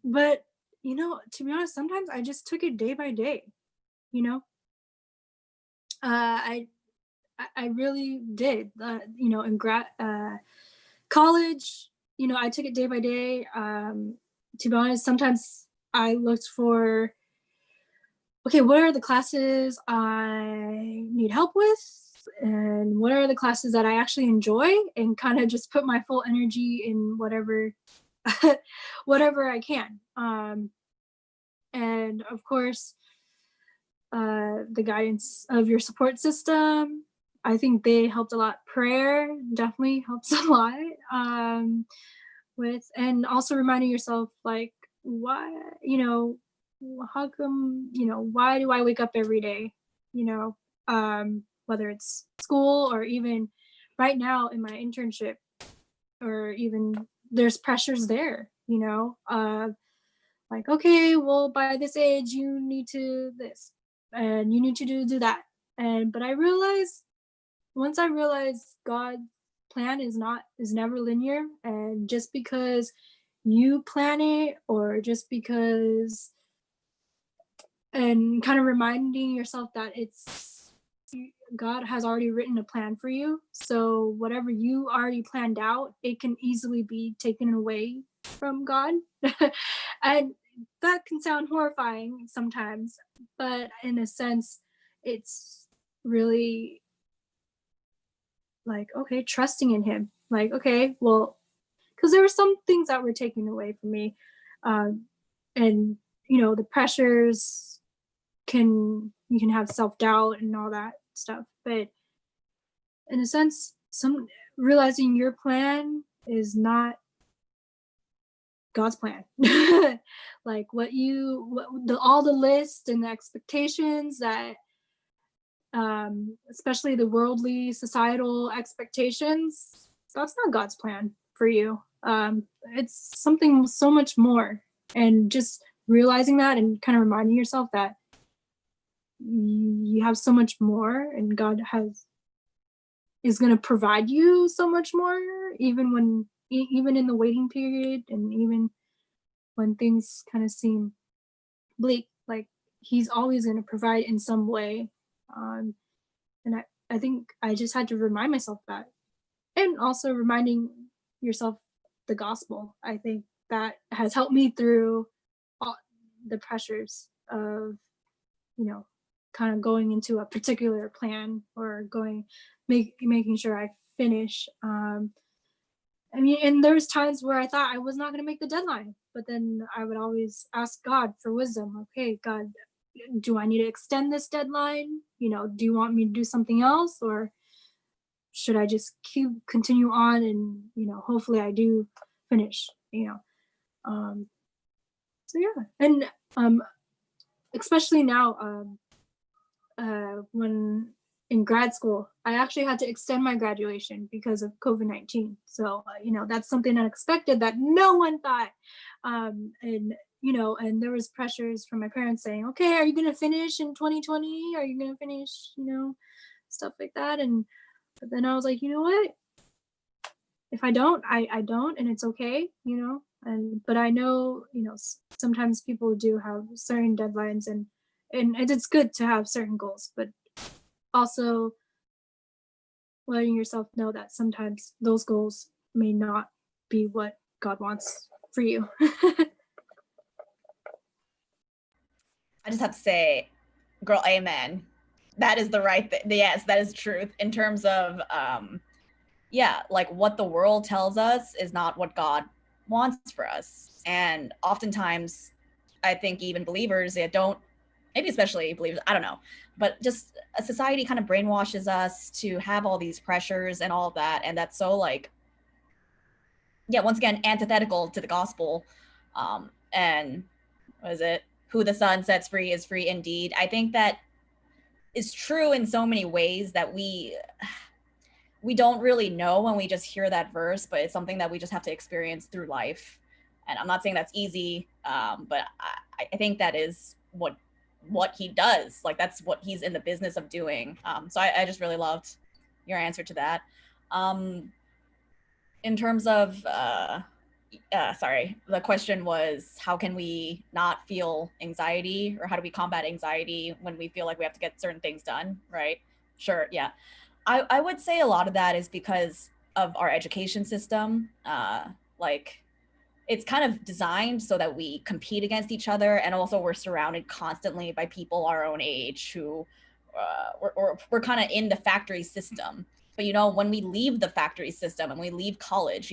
but you know, to be honest, sometimes I just took it day by day. You know, I really did. You know, in college, you know, I took it day by day. To be honest, sometimes I looked for, okay, what are the classes I need help with? And what are the classes that I actually enjoy? And kind of just put my full energy in whatever, whatever I can. And of course, the guidance of your support system, I think they helped a lot. Prayer definitely helps a lot. With, and also reminding yourself, like, why, you know, how come, you know, why do I wake up every day? You know, whether it's school or even right now in my internship, or even there's pressures there, like, okay, well, by this age, you need to this, and you need to do that. But once I realized God's plan is never linear, and just because you plan it, or just because, and kind of reminding yourself that God has already written a plan for you. So whatever you already planned out, it can easily be taken away from God. And that can sound horrifying sometimes, but in a sense, it's really like, okay, trusting in Him. Like, okay, well, because there were some things that were taken away from me. And, the pressures you can have self-doubt and all that stuff. But in a sense, realizing your plan is not God's plan. Like all the lists and the expectations that, especially the worldly societal expectations, that's not God's plan for you. It's something so much more. And just realizing that and kind of reminding yourself that you have so much more, and God is going to provide you so much more, even in the waiting period, and even when things kind of seem bleak. Like, He's always going to provide in some way. And I think I just had to remind myself that, and also reminding yourself the gospel. I think that has helped me through all the pressures of, kind of going into a particular plan, or making sure I finish. And there's times where I thought I was not going to make the deadline, but then I would always ask God for wisdom. Okay, God, do I need to extend this deadline? Do you want me to do something else, or should I just continue on, and hopefully I do finish. So yeah, and especially now, when in grad school, I actually had to extend my graduation because of COVID-19. So that's something unexpected that no one thought. And there was pressures from my parents saying, okay, are you going to finish in 2020? Are you going to finish, stuff like that. But then I was like, you know what? If I don't, I don't, and it's okay, but I know, sometimes people do have certain deadlines, and it's good to have certain goals, but also letting yourself know that sometimes those goals may not be what God wants for you. I just have to say, girl, amen. That is the right thing. Yes, that is truth in terms of, like what the world tells us is not what God wants for us. And oftentimes, I think even believers, they don't, maybe especially believers, I don't know, but just a society kind of brainwashes us to have all these pressures and all of that. And that's so once again, antithetical to the gospel. And what is it? Who the Son sets free is free indeed. I think that is true in so many ways that we don't really know when we just hear that verse, but it's something that we just have to experience through life. And I'm not saying that's easy, but I think that is what He does. Like, that's what He's in the business of doing. So I just really loved your answer to that. In terms of, the question was, how can we not feel anxiety, or how do we combat anxiety when we feel like we have to get certain things done, right? Sure, yeah. I would say a lot of that is because of our education system. It's kind of designed so that we compete against each other, and also we're surrounded constantly by people our own age who we're kind of in the factory system. But when we leave the factory system and we leave college,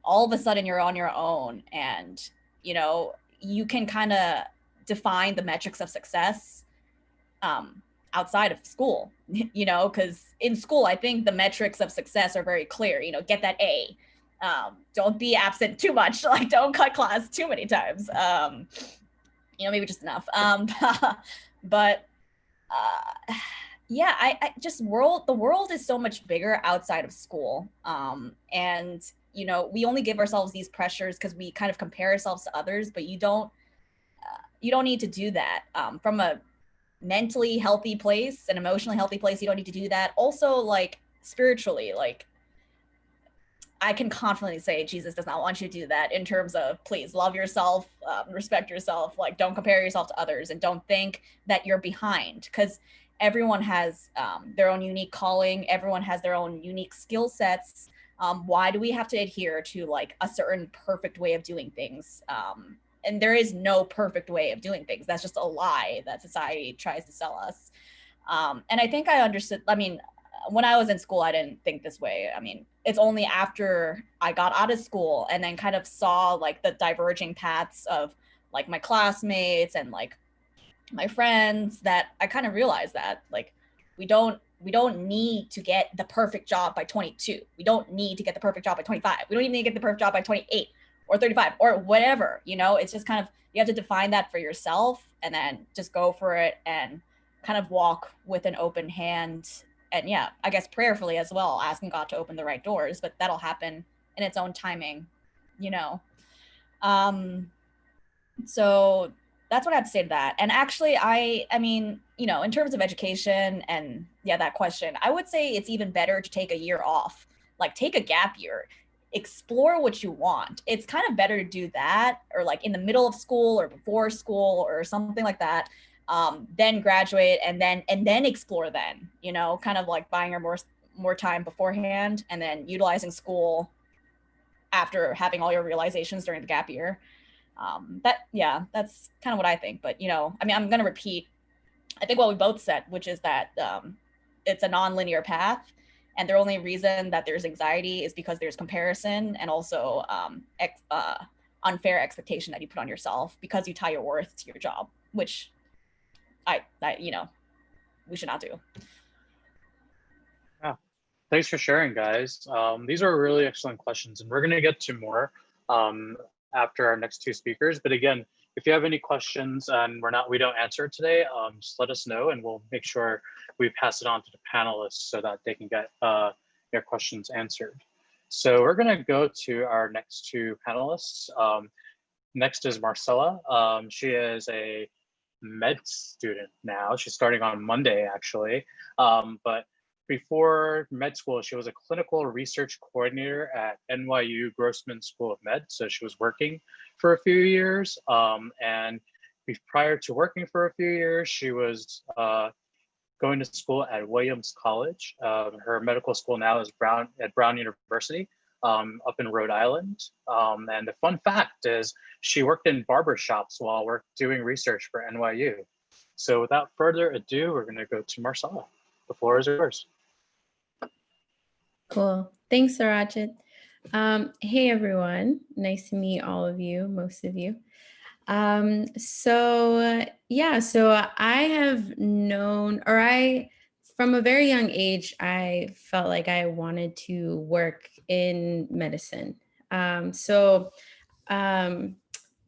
all of a sudden you're on your own, and you can kind of define the metrics of success outside of school, because in school, I think the metrics of success are very clear. Get that A. Don't be absent too much. Like, don't cut class too many times. Maybe just enough. But yeah, I just the world is so much bigger outside of school. And you know, we only give ourselves these pressures because we kind of compare ourselves to others, but you don't need to do that. From a mentally healthy place, an emotionally healthy place, you don't need to do that. Also, like spiritually, like I can confidently say Jesus does not want you to do that in terms of please love yourself, respect yourself, like don't compare yourself to others and don't think that you're behind because everyone has their own unique calling. Everyone has their own unique skill sets. Why do we have to adhere to like a certain perfect way of doing things? And there is no perfect way of doing things. That's just a lie that society tries to sell us. And I think I understood. I mean, when I was in school, I didn't think this way. I mean, it's only after I got out of school and then kind of saw like the diverging paths of like my classmates and like my friends that I kind of realized that like we don't need to get the perfect job by 22. We don't need to get the perfect job by 25. We don't even need to get the perfect job by 28 or 35 or whatever, you know. It's just kind of you have to define that for yourself and then just go for it and kind of walk with an open hand and yeah, I guess prayerfully as well, asking God to open the right doors, but that'll happen in its own timing, you know. Um, so that's what I have to say to that. And actually, I mean, you know, in terms of education and yeah, that question, I would say it's even better to take a year off, like take a gap year, explore what you want. It's kind of better to do that or like in the middle of school or before school or something like that. Then graduate and then explore then, you know, kind of like buying your more time beforehand and then utilizing school after having all your realizations during the gap year. That yeah, that's kind of what I think. But you know, I mean, I'm gonna repeat. I think what we both said, which is that it's a non-linear path, and the only reason that there's anxiety is because there's comparison and also unfair expectation that you put on yourself because you tie your worth to your job, which I you know, we should not do. Yeah. Thanks for sharing, guys. These are really excellent questions, and we're going to get to more after our next two speakers. But again, if you have any questions and we don't answer it today, just let us know, and we'll make sure we pass it on to the panelists so that they can get your questions answered. So we're going to go to our next two panelists. Next is Marcella. She is a med student now. She's starting on Monday, actually. But before med school, she was a clinical research coordinator at NYU Grossman School of Med. So she was working for a few years. And prior to working for a few years, she was going to school at Williams College. Her medical school now is at Brown University up in Rhode Island. And the fun fact is she worked in barbershops while doing research for NYU. So without further ado, we're going to go to Marcella. The floor is yours. Cool. Thanks, Sarajit. Hey, everyone. Nice to meet all of you, most of you. So I have known, from a very young age, I felt like I wanted to work in medicine.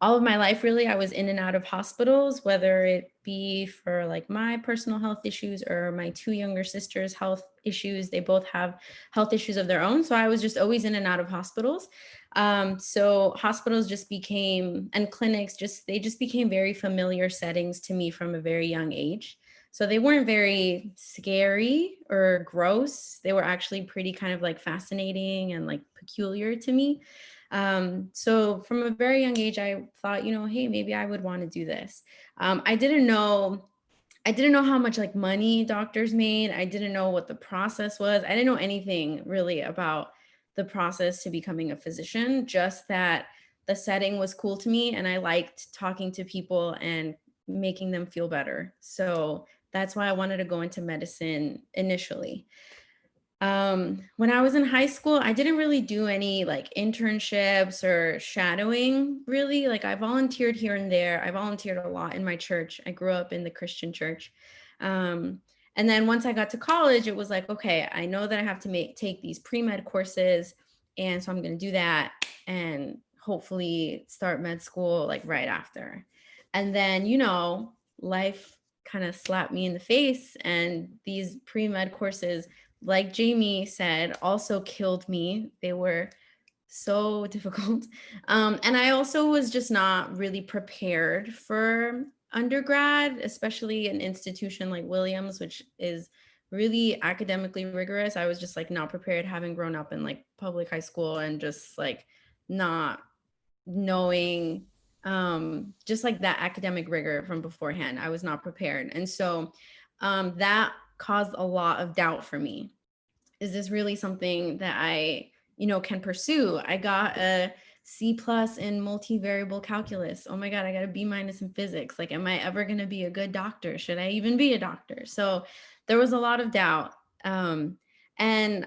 All of my life, really, I was in and out of hospitals, whether it be for like my personal health issues or my two younger sisters' health issues. They both have health issues of their own. So I was just always in and out of hospitals. So hospitals just became, and clinics they just became very familiar settings to me from a very young age. So they weren't very scary or gross. They were actually pretty kind of like fascinating and like peculiar to me. So from a very young age, I thought, hey, maybe I would want to do this. I didn't know how much like money doctors made. I didn't know what the process was. I didn't know anything really about the process to becoming a physician, just that the setting was cool to me and I liked talking to people and making them feel better. So that's why I wanted to go into medicine initially. When I was in high school, I didn't really do any like internships or shadowing, really. Like I volunteered here and there. I volunteered a lot in my church. I grew up in the Christian church. And then once I got to college, it was like, okay, I know that I have to take these pre-med courses. And so I'm going to do that and hopefully start med school like right after. And then, life kind of slapped me in the face. And these pre-med courses, like Jamie said, also killed me. They were so difficult. And I also was just not really prepared for undergrad, especially an institution like Williams, which is really academically rigorous. I was just like not prepared, having grown up in like public high school and just like not knowing just like that academic rigor from beforehand. I was not prepared. And so that caused a lot of doubt for me. Is this really something that I, can pursue? I got a C+ in multivariable calculus. Oh my God, I got a B- in physics. Like, am I ever going to be a good doctor? Should I even be a doctor? So there was a lot of doubt. And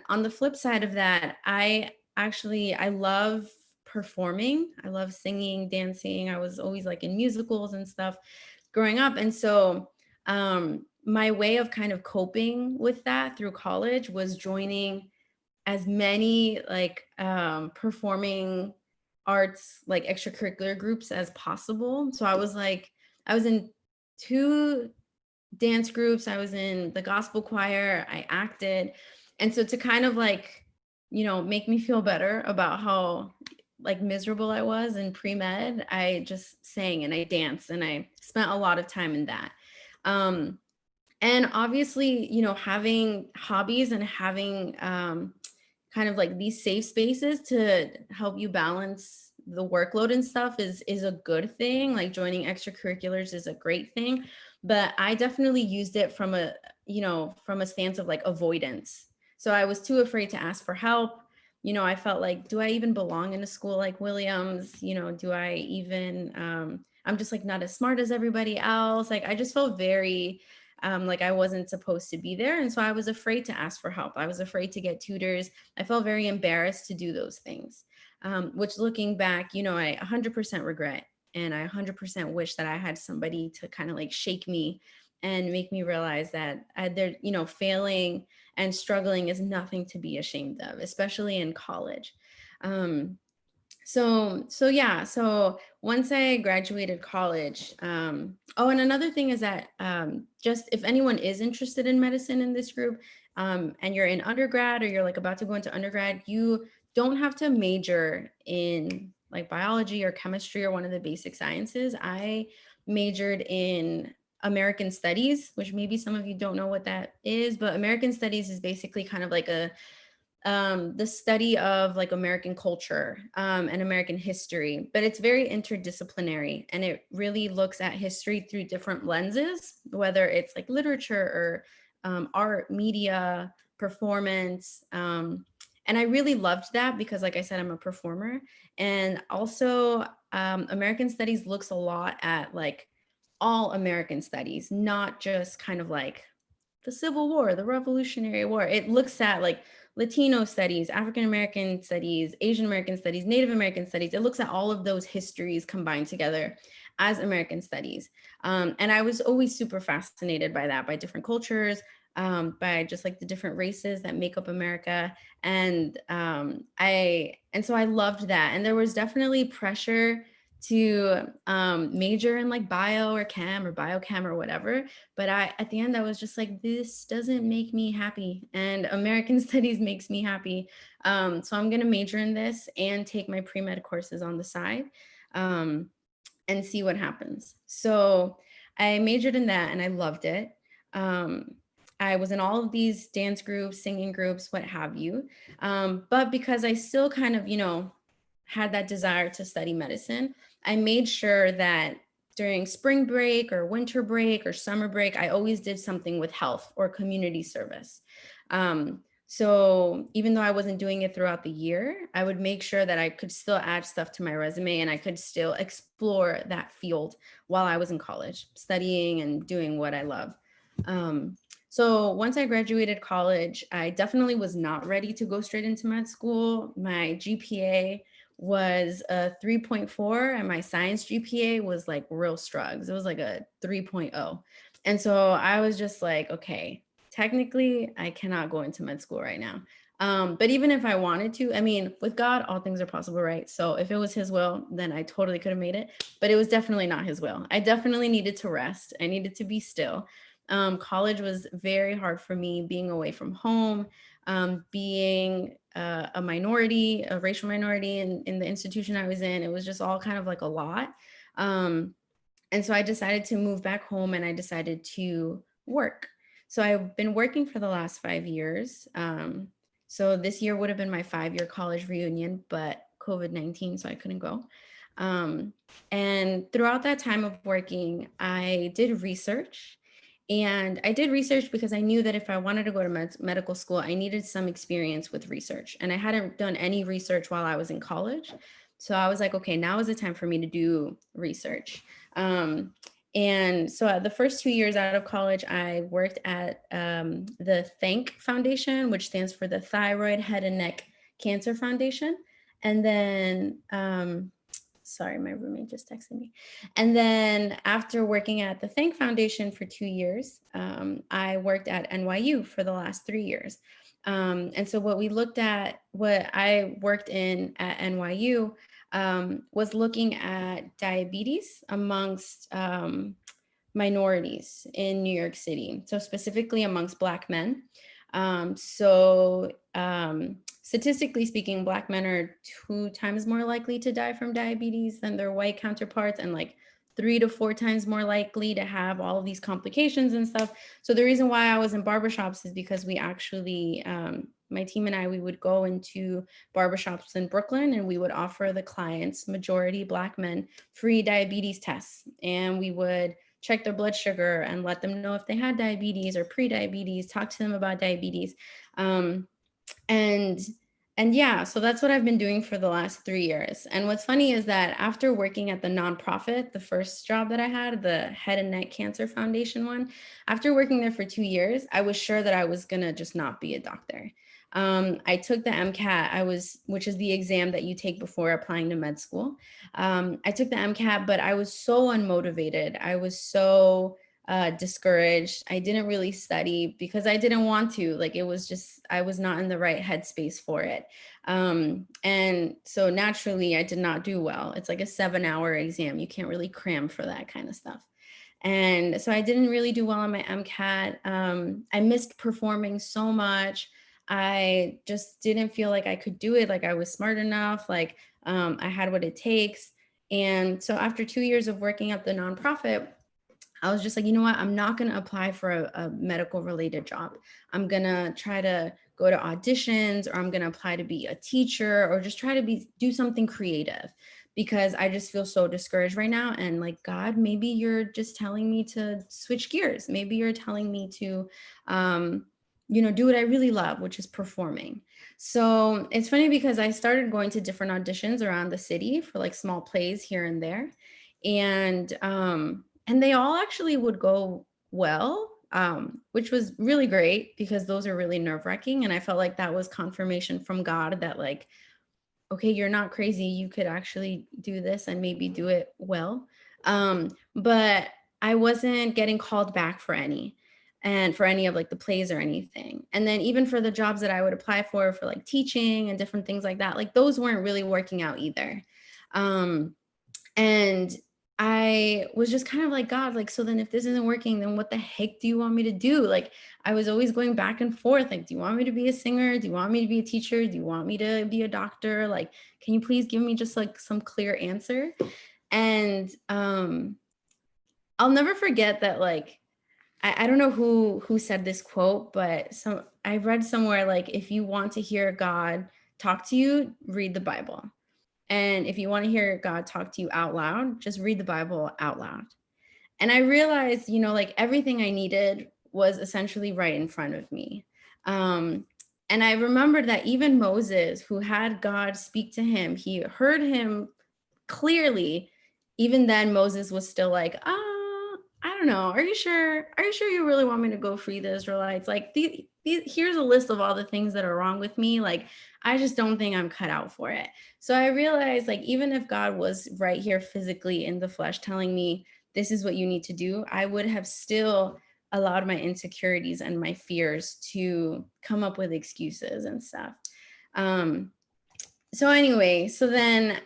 on the flip side of that, I love performing. I love singing, dancing. I was always like in musicals and stuff growing up. And so my way of kind of coping with that through college was joining as many like performing arts, like extracurricular groups as possible. So I was in 2 dance groups. I was in the gospel choir. I acted. And so to kind of like, make me feel better about how like miserable I was in pre-med, I just sang and I danced and I spent a lot of time in that. And obviously, having hobbies and having kind of like these safe spaces to help you balance the workload and stuff is a good thing. Like joining extracurriculars is a great thing, but I definitely used it from a stance of like avoidance. So I was too afraid to ask for help. I felt like, do I even belong in a school like Williams? Do I even, I'm just like not as smart as everybody else. Like, I just felt very like I wasn't supposed to be there. And so I was afraid to ask for help. I was afraid to get tutors. I felt very embarrassed to do those things, which looking back, I 100% regret. And I 100% wish that I had somebody to kind of like shake me and make me realize that failing and struggling is nothing to be ashamed of, especially in college. So once I graduated college, and another thing is that just if anyone is interested in medicine in this group, and you're in undergrad or you're like about to go into undergrad, you don't have to major in like biology or chemistry or one of the basic sciences. I majored in American Studies, which maybe some of you don't know what that is, but American Studies is basically kind of like the study of like American culture and American history, but it's very interdisciplinary and it really looks at history through different lenses, whether it's like literature or art, media, performance. And I really loved that because, like I said, I'm a performer. And also American Studies looks a lot at like all American studies, not just kind of like the Civil War, the Revolutionary War. It looks at like Latino studies, African American studies, Asian American studies, Native American studies. It looks at all of those histories combined together as American studies. And I was always super fascinated by that, by different cultures, by just like the different races that make up America. And so I loved that. And there was definitely pressure to major in like bio or chem or biochem or whatever. But at the end, I was just like, this doesn't make me happy. And American Studies makes me happy. So I'm going to major in this and take my pre-med courses on the side and see what happens. So I majored in that and I loved it. I was in all of these dance groups, singing groups, what have you. But because I still kind of, had that desire to study medicine, I made sure that during spring break or winter break or summer break, I always did something with health or community service. So even though I wasn't doing it throughout the year, I would make sure that I could still add stuff to my resume and I could still explore that field while I was in college, studying and doing what I love. So once I graduated college, I definitely was not ready to go straight into med school. My GPA was a 3.4 and my science GPA was like real struggles. It was like a 3.0. And so I was just like, okay, technically I cannot go into med school right now. But even if I wanted to, I mean, with God, all things are possible, right? So if it was his will, then I totally could have made it, but it was definitely not his will. I definitely needed to rest. I needed to be still. College was very hard for me, being away from home, being a minority, a racial minority in the institution I was in. It was just all kind of like a lot. And so I decided to move back home and I decided to work. So I've been working for the last 5 years. So this year would have been my 5-year college reunion, but COVID-19, so I couldn't go. And throughout that time of working, I did research. And I did research because I knew that if I wanted to go to medical school, I needed some experience with research. And I hadn't done any research while I was in college. So I was like, okay, now is the time for me to do research. And so the first 2 years out of college, I worked at the THANK Foundation, which stands for the Thyroid, Head and Neck Cancer Foundation. And then, sorry, my roommate just texted me. And then after working at the THANK Foundation for 2 years, I worked at NYU for the last 3 years. And so what I worked in at NYU was looking at diabetes amongst minorities in New York City, so specifically amongst Black men. Statistically speaking, Black men are 2 times more likely to die from diabetes than their white counterparts, and like 3 to 4 times more likely to have all of these complications and stuff. So the reason why I was in barbershops is because we actually, my team and I, we would go into barbershops in Brooklyn and we would offer the clients, majority Black men, free diabetes tests. And we would check their blood sugar and let them know if they had diabetes or pre-diabetes, talk to them about diabetes. And yeah, so that's what I've been doing for the last 3 years. And what's funny is that after working at the nonprofit, the first job that I had, the Head and Neck Cancer Foundation one, after working there for 2 years, I was sure that I was gonna just not be a doctor. I took the Mcat, which is the exam that you take before applying to med school. I took the Mcat, but I was so unmotivated. I was so discouraged. I didn't really study because I didn't want to. Like, it was just, I was not in the right headspace for it. And so naturally, I did not do well. It's like a 7-hour exam. You can't really cram for that kind of stuff. And so I didn't really do well on my MCAT. I missed performing so much. I just didn't feel like I could do it. Like, I was smart enough. Like, I had what it takes. And so after 2 years of working at the nonprofit, I was just like, you know what? I'm not going to apply for a medical related job. I'm going to try to go to auditions, or I'm going to apply to be a teacher, or just try to do something creative, because I just feel so discouraged right now. And like, God, maybe you're just telling me to switch gears. Maybe you're telling me to, do what I really love, which is performing. So it's funny because I started going to different auditions around the city for like small plays here and there. And they all actually would go well, which was really great because those are really nerve-wracking. And I felt like that was confirmation from God that, like, okay, you're not crazy. You could actually do this and maybe do it well. But I wasn't getting called back for any of like the plays or anything. And then even for the jobs that I would apply for like teaching and different things like that, like those weren't really working out either. And I was just kind of like, God, like, so then if this isn't working, then what the heck do you want me to do? Like, I was always going back and forth. Like, do you want me to be a singer? Do you want me to be a teacher? Do you want me to be a doctor? Like, can you please give me just like some clear answer? And I'll never forget that, like, I don't know who said this quote, but I read somewhere, like, if you want to hear God talk to you, read the Bible. And if you want to hear God talk to you out loud, just read the Bible out loud. And I realized, like, everything I needed was essentially right in front of me. And I remembered that even Moses, who had God speak to him, he heard him clearly. Even then, Moses was still like, I don't know. Are you sure? Are you sure you really want me to go free the Israelites? Like, here's a list of all the things that are wrong with me. Like, I just don't think I'm cut out for it. So I realized, like, even if God was right here physically in the flesh telling me this is what you need to do, I would have still allowed my insecurities and my fears to come up with excuses and stuff. So anyway, so then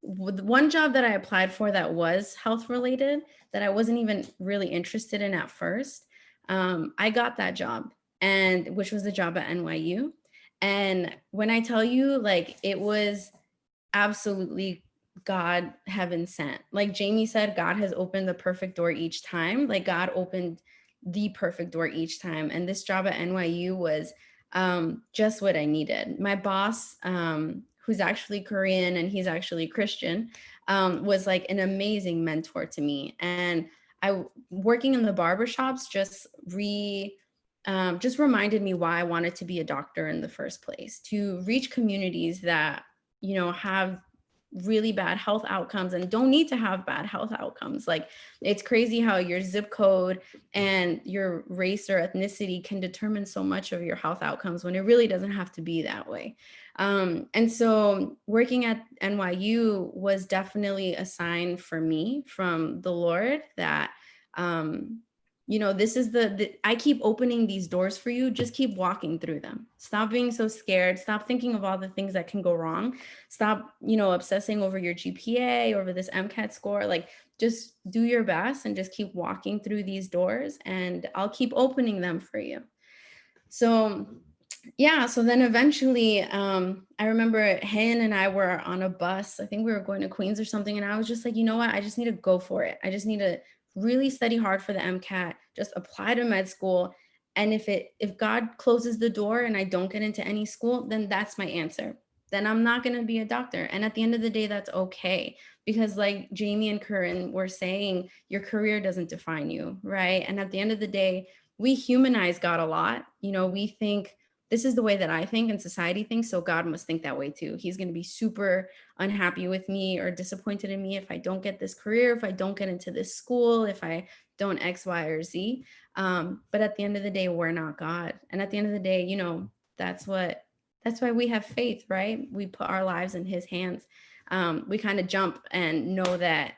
one job that I applied for that was health related, that I wasn't even really interested in at first, I got that job, and which was the job at NYU. And when I tell you, like, it was absolutely God heaven sent. Like Jamie said, God has opened the perfect door each time. Like God opened the perfect door each time. And this job at NYU was just what I needed. My boss, who's actually Korean and he's actually Christian, was like an amazing mentor to me. And working in the barbershops just reminded me why I wanted to be a doctor in the first place, to reach communities that, you know, have really bad health outcomes and don't need to have bad health outcomes. Like, it's crazy how your zip code and your race or ethnicity can determine so much of your health outcomes when it really doesn't have to be that way. And so working at NYU was definitely a sign for me from the Lord that, you know, this is I keep opening these doors for you. Just keep walking through them. Stop being so scared. Stop thinking of all the things that can go wrong. Stop, you know, obsessing over your GPA, over this Mcat score. Like, just do your best and just keep walking through these doors, and I'll keep opening them for you. So yeah, so then eventually, I remember Han and I were on a bus. I think we were going to Queens or something. And I was just like, you know what? I just need to go for it. I just need to really study hard for the MCAT, just apply to med school. And if God closes the door and I don't get into any school, then that's my answer. Then I'm not going to be a doctor. And at the end of the day, that's okay. Because like Jamie and Curran were saying, your career doesn't define you, right? And at the end of the day, we humanize God a lot. You know, we think, this is the way that I think and society thinks, so God must think that way too. He's going to be super unhappy with me or disappointed in me if I don't get this career, if I don't get into this school, if I don't X, Y, or Z. But at the end of the day, we're not God. And at the end of the day, you know, that's why we have faith, right? We put our lives in his hands. We kind of jump and know that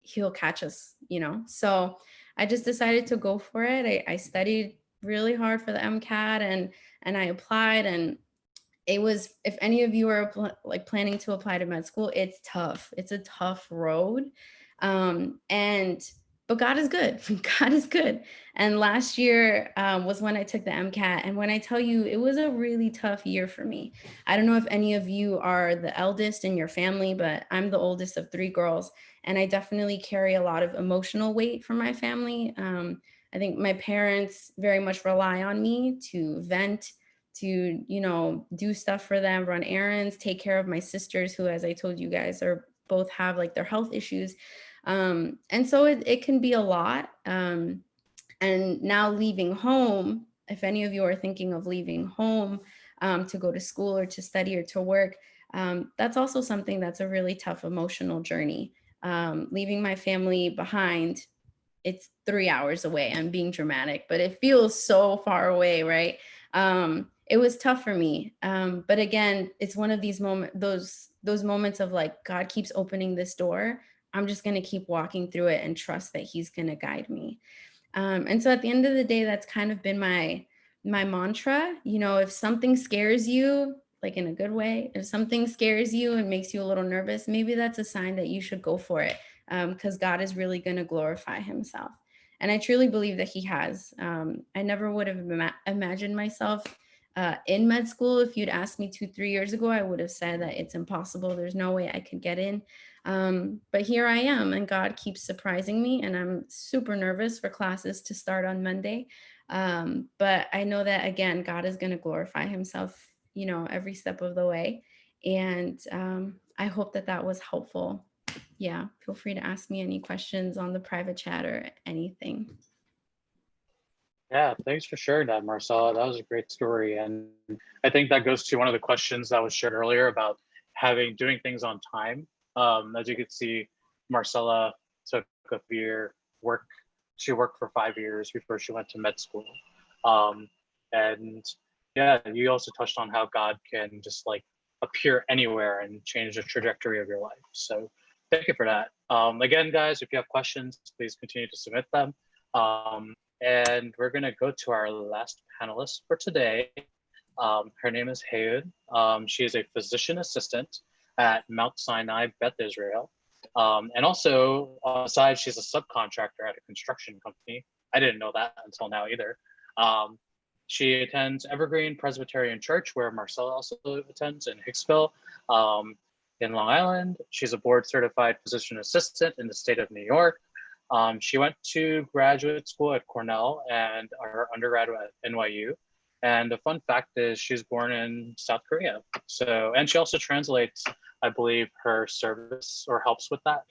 he'll catch us, you know? So I just decided to go for it. I studied really hard for the MCAT and I applied, and it was, if any of you are like planning to apply to med school, it's tough. It's a tough road. But God is good. God is good. And last year was when I took the MCAT. And when I tell you, it was a really tough year for me. I don't know if any of you are the eldest in your family, but I'm the oldest of 3 girls. And I definitely carry a lot of emotional weight for my family. I think my parents very much rely on me to vent, to, you know, do stuff for them, run errands, take care of my sisters who, as I told you guys, are both have like their health issues. And so it can be a lot. And now leaving home, if any of you are thinking of leaving home to go to school or to study or to work, that's also something that's a really tough emotional journey. Leaving my family behind, it's 3 hours away. I'm being dramatic, but it feels so far away, right? It was tough for me. But again, it's one of these those moments of like, God keeps opening this door. I'm just going to keep walking through it and trust that he's going to guide me. And so at the end of the day, that's kind of been my mantra. You know, if something scares you, like in a good way, if something scares you and makes you a little nervous, maybe that's a sign that you should go for it, because God is really going to glorify himself. And I truly believe that he has. I never would have imagined myself in med school. If you'd asked me 2-3 years ago, I would have said that it's impossible. There's no way I could get in. But here I am, and God keeps surprising me, and I'm super nervous for classes to start on Monday. But I know that, again, God is going to glorify himself, you know, every step of the way. And I hope that that was helpful. Yeah, feel free to ask me any questions on the private chat or anything. Yeah, thanks for sharing that, Marcella. That was a great story. And I think that goes to one of the questions that was shared earlier about doing things on time. As you could see, Marcella took a year work. She worked for 5 years before she went to med school. And yeah, you also touched on how God can just like appear anywhere and change the trajectory of your life. So thank you for that. Again, guys, if you have questions, please continue to submit them. And we're going to go to our last panelist for today. Her name is Hayun. She is a physician assistant at Mount Sinai Beth Israel. And also, on the side, she's a subcontractor at a construction company. I didn't know that until now either. She attends Evergreen Presbyterian Church, where Marcella also attends in Hicksville, in Long Island. She's a board certified physician assistant in the state of New York. She went to graduate school at Cornell and her undergraduate at NYU. And the fun fact is she's born in South Korea. So, and she also translates, I believe, her service or helps with that.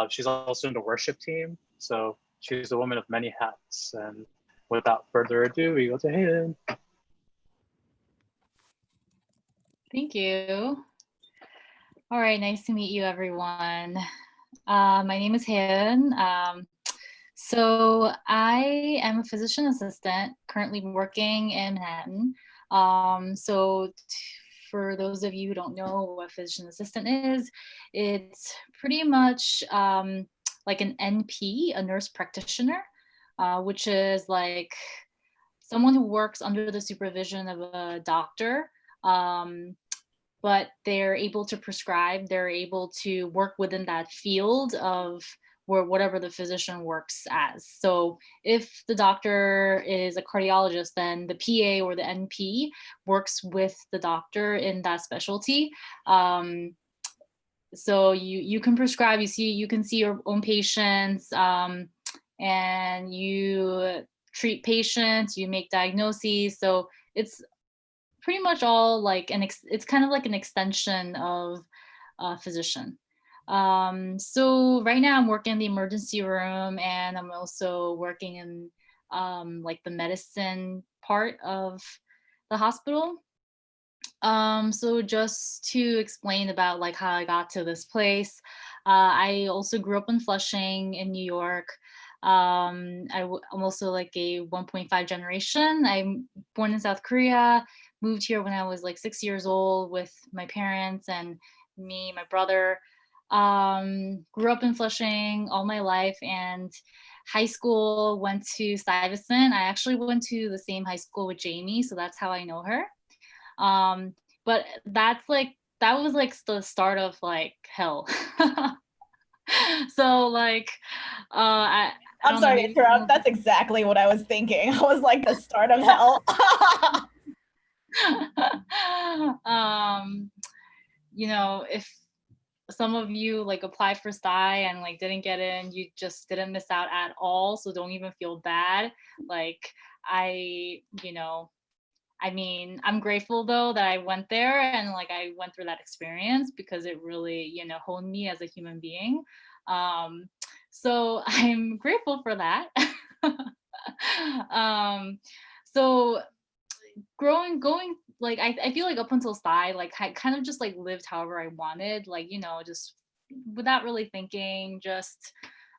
She's also in the worship team. So she's a woman of many hats. And without further ado, we go to Hayden. Thank you. All right, nice to meet you, everyone. My name is Hayden. So I am a physician assistant currently working in Manhattan. For those of you who don't know what a physician assistant is, it's pretty much like an NP, a nurse practitioner, which is like someone who works under the supervision of a doctor, but they're able to prescribe, they're able to work within that field of whatever the physician works as. So if the doctor is a cardiologist, then the PA or the NP works with the doctor in that specialty. So you can prescribe, you can see your own patients, and you treat patients, you make diagnoses. So it's pretty much all like it's kind of like an extension of a physician. So right now I'm working in the emergency room, and I'm also working in like the medicine part of the hospital. So just to explain about like how I got to this place, I also grew up in Flushing in New York. I'm also like a 1.5 generation. I'm born in South Korea, moved here when I was like 6 years old with my parents and my brother. Grew up in Flushing all my life, and high school went to Stuyvesant. I actually went to the same high school with Jamie, so that's how I know her. But that was like the start of like hell. So like I'm sorry to interrupt. That's exactly what I was thinking. I was like, the start of hell. You know, if some of you like applied for Sty and like didn't get in, you just didn't miss out at all. So don't even feel bad. Like I mean, I'm grateful though that I went there and like I went through that experience, because it really, honed me as a human being. So I'm grateful for that. So going like I feel like up until Sty, like I kind of just like lived however I wanted, like just without really thinking, just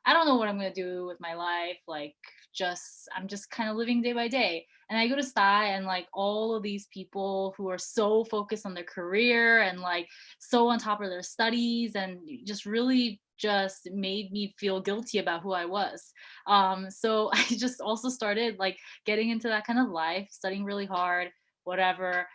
I don't know what I'm gonna do with my life, like I'm just kind of living day by day. And I go to Sty, and like all of these people who are so focused on their career and like so on top of their studies, and just really just made me feel guilty about who I was. So I just also started like getting into that kind of life, studying really hard, whatever.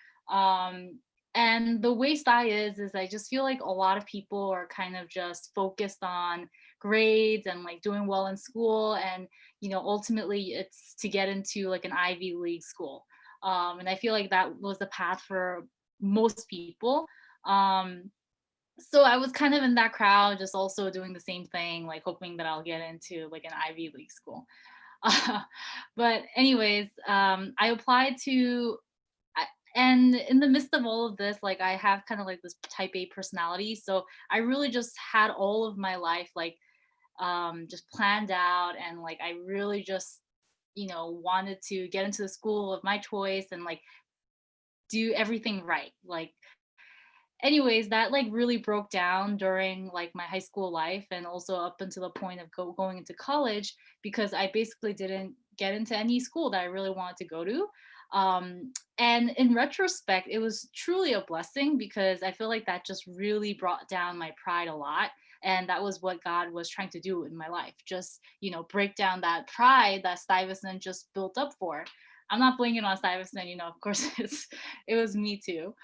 And the way Sty is I just feel like a lot of people are kind of just focused on grades and like doing well in school, and ultimately it's to get into like an Ivy League school. And I feel like that was the path for most people. So I was kind of in that crowd, just also doing the same thing, like hoping that I'll get into like an Ivy League school. But anyways, I applied to, and in the midst of all of this, like I have kind of like this type A personality. So I really just had all of my life like just planned out, and like I really just wanted to get into the school of my choice and like do everything right. Like anyways, that like really broke down during like my high school life, and also up until the point of going into college, because I basically didn't get into any school that I really wanted to go to. And in retrospect, it was truly a blessing, because I feel like that just really brought down my pride a lot. And that was what God was trying to do in my life. Just, break down that pride that Stuyvesant just built up for. I'm not blaming it on Stuyvesant, of course it was me too.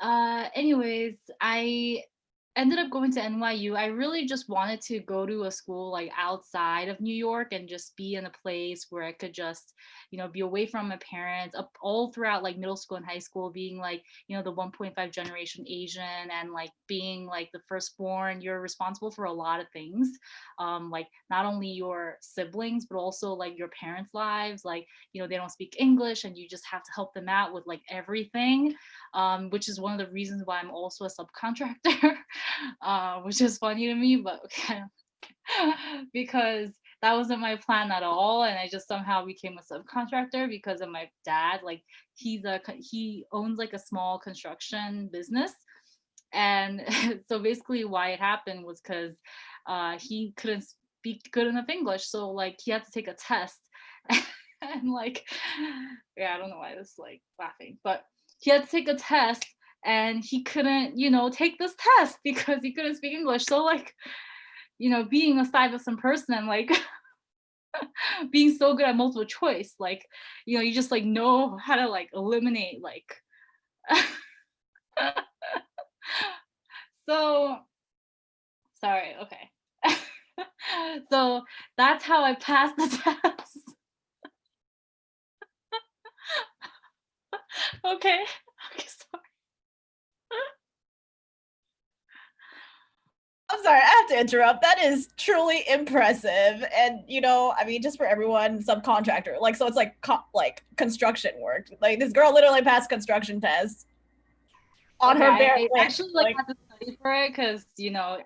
Anyways, I ended up going to NYU. I really just wanted to go to a school like outside of New York and just be in a place where I could just, be away from my parents up all throughout like middle school and high school, being like, the 1.5 generation Asian, and like being like the firstborn. You're responsible for a lot of things, like not only your siblings, but also like your parents' lives. Like, they don't speak English and you just have to help them out with like everything, which is one of the reasons why I'm also a subcontractor. Which is funny to me, but because that wasn't my plan at all, and I just somehow became a subcontractor because of my dad. Like he owns like a small construction business, and so basically why it happened was because he couldn't speak good enough English, so like he had to take a test. And like, yeah, I don't know why I was like laughing, but he had to take a test and he couldn't, take this test because he couldn't speak English. So like, being a Stuyvesant person and like being so good at multiple choice, like, you just like know how to like eliminate like so sorry, okay. So that's how I passed the test. Okay. Sorry. I'm sorry, I have to interrupt. That is truly impressive. And I mean, just for everyone, subcontractor, like, so it's like construction work. Like this girl literally passed construction tests on her bare I wrist. actually like had to study for it because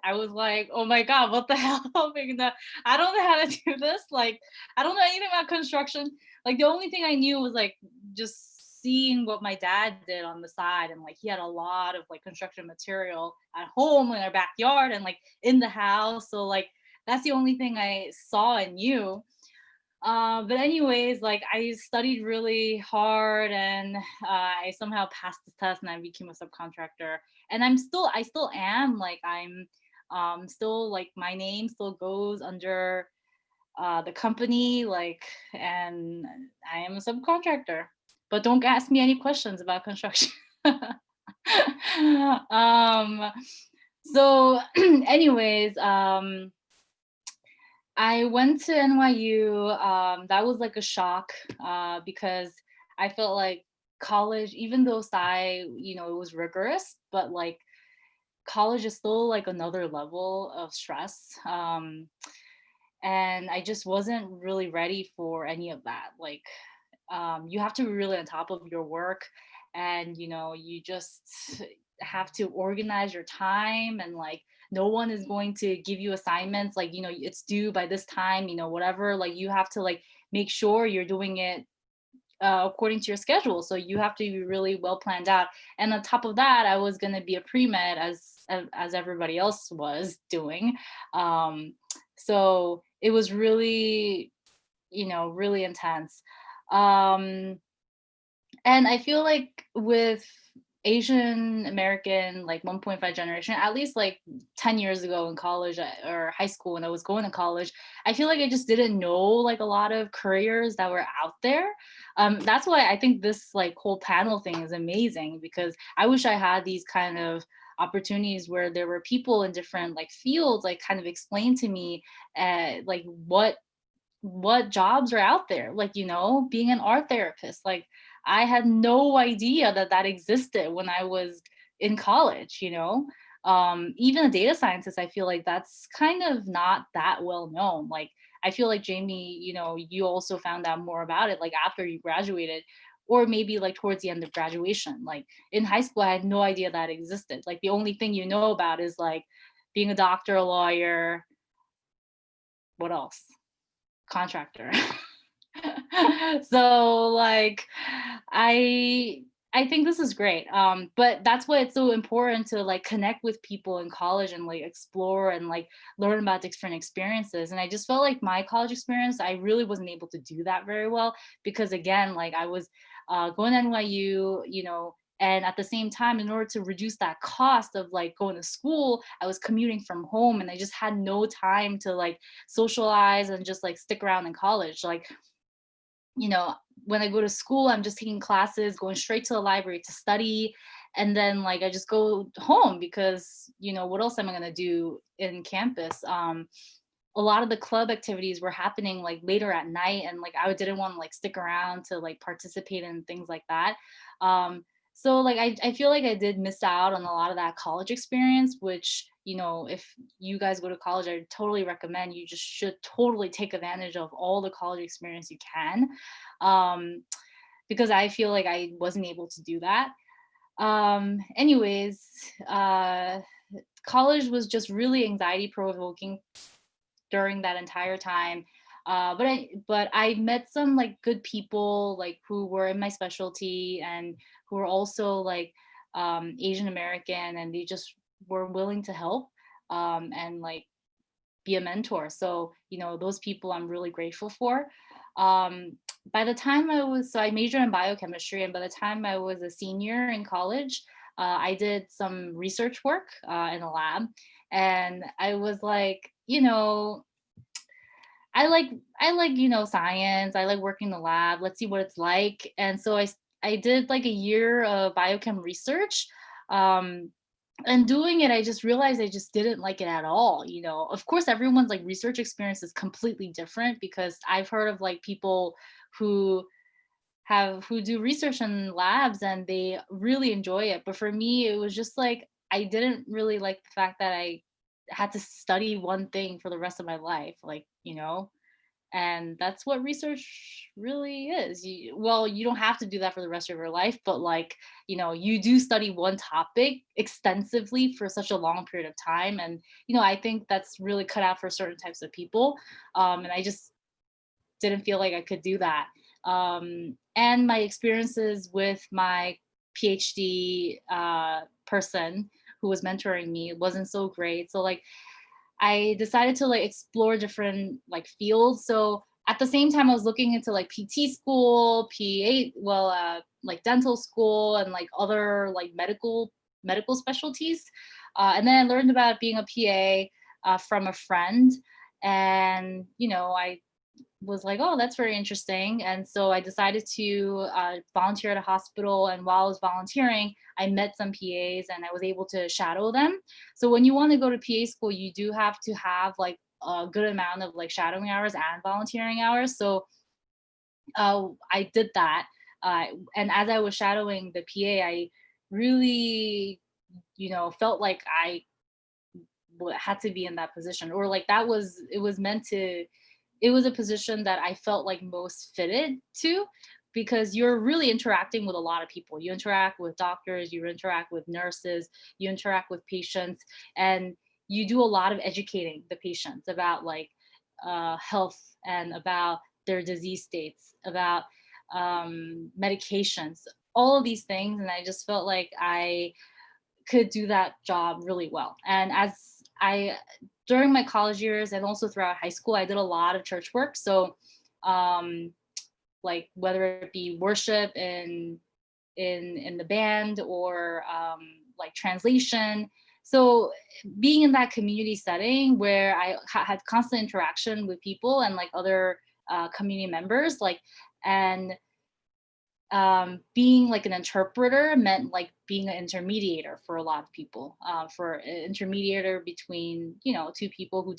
I was like, oh my god, what the hell? I don't know how to do this. Like, I don't know anything about construction. Like, the only thing I knew was like just seeing what my dad did on the side, and like he had a lot of like construction material at home in our backyard and like in the house. So like that's the only thing I saw and knew. But anyways, like I studied really hard, and I somehow passed the test and I became a subcontractor. And I still am, like I'm still like my name still goes under the company, like, and I am a subcontractor. But don't ask me any questions about construction. So anyways, I went to NYU. That was like a shock because I felt like college, even though it was rigorous, but like college is still like another level of stress. And I just wasn't really ready for any of that. Like, you have to be really on top of your work, and you just have to organize your time, and like no one is going to give you assignments like it's due by this time, whatever. Like you have to like make sure you're doing it according to your schedule, so you have to be really well planned out. And on top of that, I was going to be a pre-med as everybody else was doing. So it was really really intense. And I feel like with Asian American, like 1.5 generation, at least like 10 years ago in college or high school when I was going to college, I feel like I just didn't know like a lot of careers that were out there. That's why I think this like whole panel thing is amazing, because I wish I had these kind of opportunities where there were people in different like fields like kind of explain to me like what jobs are out there, like being an art therapist. Like I had no idea that existed when I was in college. Even a data scientist, I feel like that's kind of not that well known. Like I feel like Jamie, you also found out more about it like after you graduated, or maybe like towards the end of graduation. Like in high school, I had no idea that existed. Like the only thing you know about is like being a doctor, a lawyer, what else? Contractor. So like I think this is great. But that's why it's so important to like connect with people in college and like explore and like learn about different experiences. And I just felt like my college experience, I really wasn't able to do that very well, because again, like I was going to NYU, And at the same time, in order to reduce that cost of like going to school, I was commuting from home, and I just had no time to like socialize and just like stick around in college. Like, you know, when I go to school, I'm just taking classes, going straight to the library to study. And then like I just go home because, you know, what else am I going to do in campus? A lot of the club activities were happening like later at night, and like I didn't want to like stick around to like participate in things like that. So like I feel like I did miss out on a lot of that college experience, which, you know, if you guys go to college, I totally recommend you just should totally take advantage of all the college experience you can, because I feel like I wasn't able to do that. Anyways, college was just really anxiety provoking during that entire time. But I met some like good people like who were in my specialty and who were also like Asian American, and they just were willing to help, and like be a mentor. So, you know, those people I'm really grateful for. By the time so I majored in biochemistry, and by the time I was a senior in college, I did some research work in a lab. And I was like, you know, I like, you know, science. I like working in the lab. Let's see what it's like. And so I did like a year of biochem research. Um, and doing it, I just realized I just didn't like it at all. You know, of course, everyone's like research experience is completely different, because I've heard of like people who do research in labs and they really enjoy it. But for me, it was just like I didn't really like the fact that I had to study one thing for the rest of my life, like, you know. And that's what research really is. Well, you don't have to do that for the rest of your life, but like, you know, you do study one topic extensively for such a long period of time. And, you know, I think that's really cut out for certain types of people. And I just didn't feel like I could do that. And my experiences with my PhD person who was mentoring me wasn't so great. So like I decided to like explore different like fields. So at the same time, I was looking into like PT school, like dental school, and like other like medical specialties. And then I learned about being a PA from a friend, and you know, I was like, oh, that's very interesting. And so I decided to volunteer at a hospital. And while I was volunteering, I met some PAs and I was able to shadow them. So when you want to go to PA school, you do have to have like a good amount of like shadowing hours and volunteering hours. So I did that. And as I was shadowing the PA, I really, you know, felt like I had to be in that position, or like it was a position that I felt like most fitted to, because you're really interacting with a lot of people. You interact with doctors, you interact with nurses, you interact with patients, and you do a lot of educating the patients about like health and about their disease states, about medications, all of these things. And I just felt like I could do that job really well. And during my college years and also throughout high school, I did a lot of church work. So like whether it be worship in the band, or like translation. So being in that community setting where I had constant interaction with people and like other community members, like, and being like an interpreter meant like being an intermediator for a lot of people, for an intermediator between, you know, two people who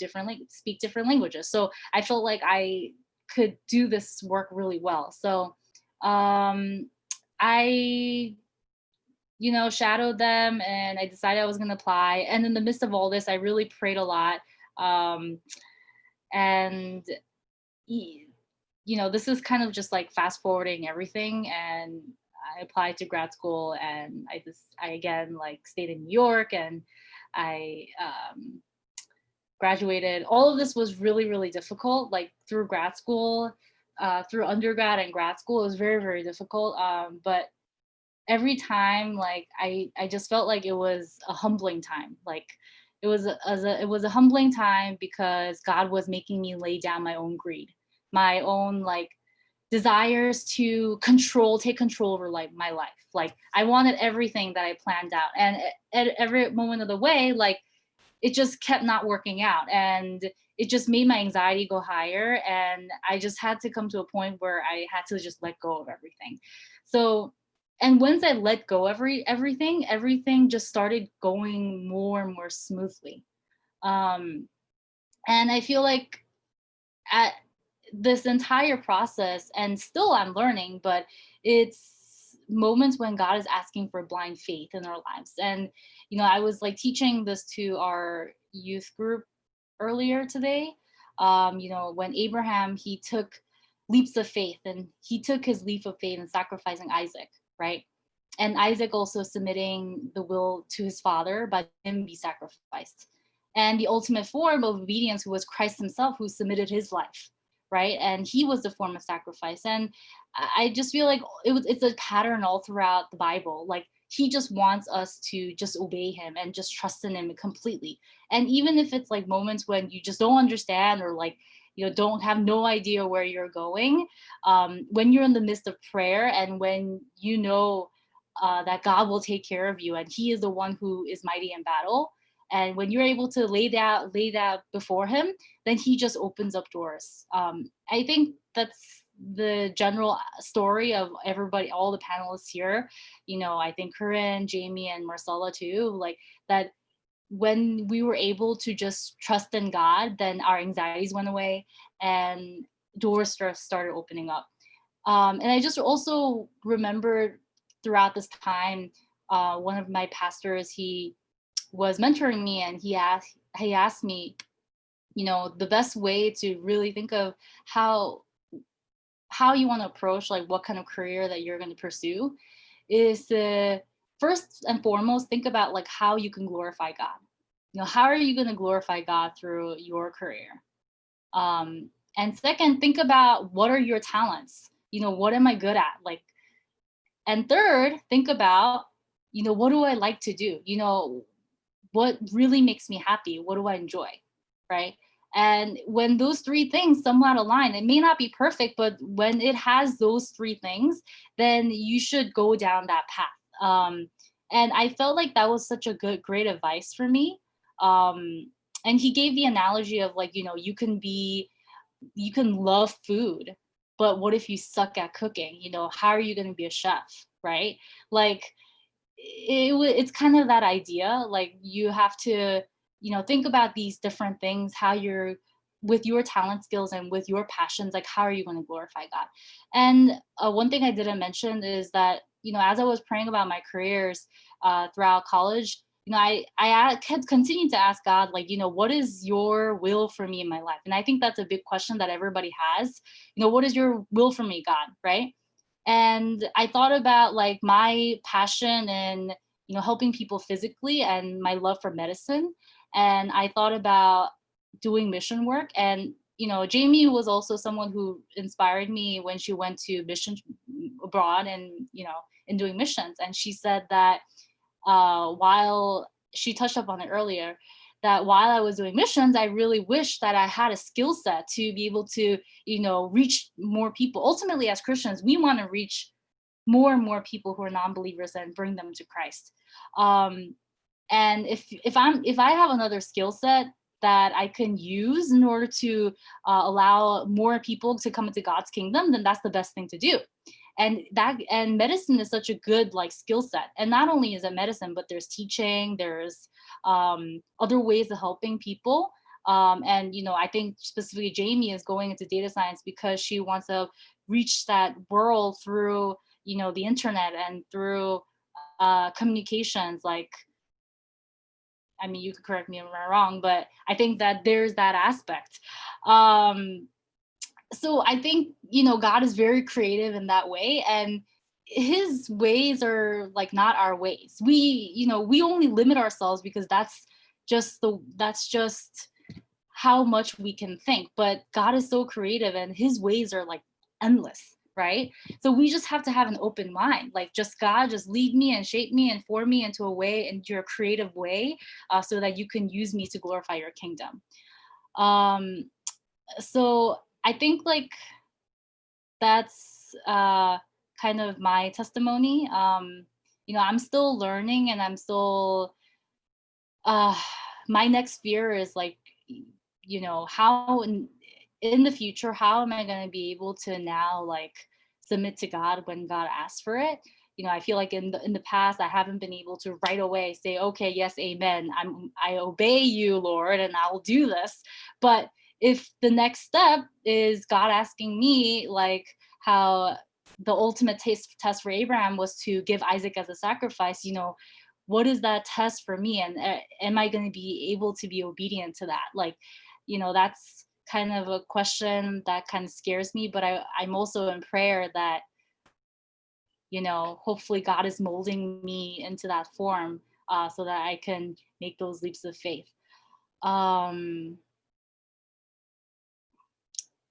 speak different languages. So I felt like I could do this work really well. So I, you know, shadowed them, and I decided I was going to apply. And in the midst of all this, I really prayed a lot. And you know, this is kind of just like fast forwarding everything. And I applied to grad school, and I again like stayed in New York, and I graduated. All of this was really, really difficult, like through grad school, through undergrad and grad school. It was very, very difficult. But every time, like I just felt like it was a humbling time. Like it was a humbling time, because God was making me lay down my own greed, my own like desires to take control over like my life. Like I wanted everything that I planned out, and at every moment of the way, like it just kept not working out, and it just made my anxiety go higher, and I just had to come to a point where I had to just let go of everything. So, and once I let go everything just started going more and more smoothly. And I feel like at this entire process, and still I'm learning, but it's moments when God is asking for blind faith in our lives. And I was like teaching this to our youth group earlier today. When Abraham, he took leaps of faith, and he took his leap of faith in sacrificing Isaac, right? And Isaac also submitting the will to his father by him be sacrificed. And the ultimate form of obedience, who was Christ himself, who submitted his life, right? And he was the form of sacrifice. And I just feel like it's a pattern all throughout the Bible. Like he just wants us to just obey him and just trust in him completely. And even if it's like moments when you just don't understand, or like don't have no idea where you're going, when you're in the midst of prayer, and when that God will take care of you, and he is the one who is mighty in battle, and when you're able to lay that before him, then he just opens up doors. I think that's the general story of everybody, all the panelists here. I think Corinne, Jamie, and Marcella too, like that when we were able to just trust in God, then our anxieties went away and doors started opening up. And I just also remembered throughout this time, one of my pastors, he was mentoring me, and he asked me, the best way to really think of how you want to approach like what kind of career that you're going to pursue is to first and foremost think about like how you can glorify God. How are you going to glorify God through your career? And second, think about what are your talents? What am I good at? Like, and third, think about, what do I like to do? What really makes me happy? What do I enjoy? Right? And when those three things somewhat align, it may not be perfect, but when it has those three things, then you should go down that path. And I felt like that was such a great advice for me. And he gave the analogy of like, you can love food, but what if you suck at cooking? How are you going to be a chef? Right? Like, it's kind of that idea. Like you have to think about these different things, how you're with your talent, skills, and with your passions, like how are you going to glorify God? And one thing I didn't mention is that as I was praying about my careers throughout college, I kept continuing to ask God, like, what is your will for me in my life? And I think that's a big question that everybody has. What is your will for me, God? Right? And I thought about like my passion in helping people physically, and my love for medicine. And I thought about doing mission work. And Jamie was also someone who inspired me when she went to mission abroad, and in doing missions. And she said that while she touched up on it earlier, that while I was doing missions, I really wished that I had a skill set to be able to, reach more people. Ultimately, as Christians, we want to reach more and more people who are non-believers and bring them to Christ. And if I have another skill set that I can use in order to allow more people to come into God's kingdom, then that's the best thing to do. And medicine is such a good like skill set. And not only is it medicine, but there's teaching, there's other ways of helping people. And I think specifically Jamie is going into data science because she wants to reach that world through the internet and through communications. Like, I mean, you could correct me if I'm wrong, but I think that there's that aspect. So I think, God is very creative in that way, and his ways are like not our ways. We only limit ourselves because that's just how much we can think. But God is so creative, and his ways are like endless, right? So we just have to have an open mind, like just God, just lead me and shape me and form me into a creative way, so that you can use me to glorify your kingdom. So I think like that's kind of my testimony. You know, I'm still learning, and I'm still my next fear is like, you know, how in the future, how am I going to be able to now like submit to God when God asks for it? You know, I feel like in the past I haven't been able to right away say, okay, yes, amen, I obey you, Lord, and I will do this. But if the next step is God asking me, like how the ultimate test for Abraham was to give Isaac as a sacrifice, you know, what is that test for me, and am I going to be able to be obedient to that? Like, you know, that's kind of a question that kind of scares me, but I'm also in prayer that, you know, hopefully God is molding me into that form, so that I can make those leaps of faith.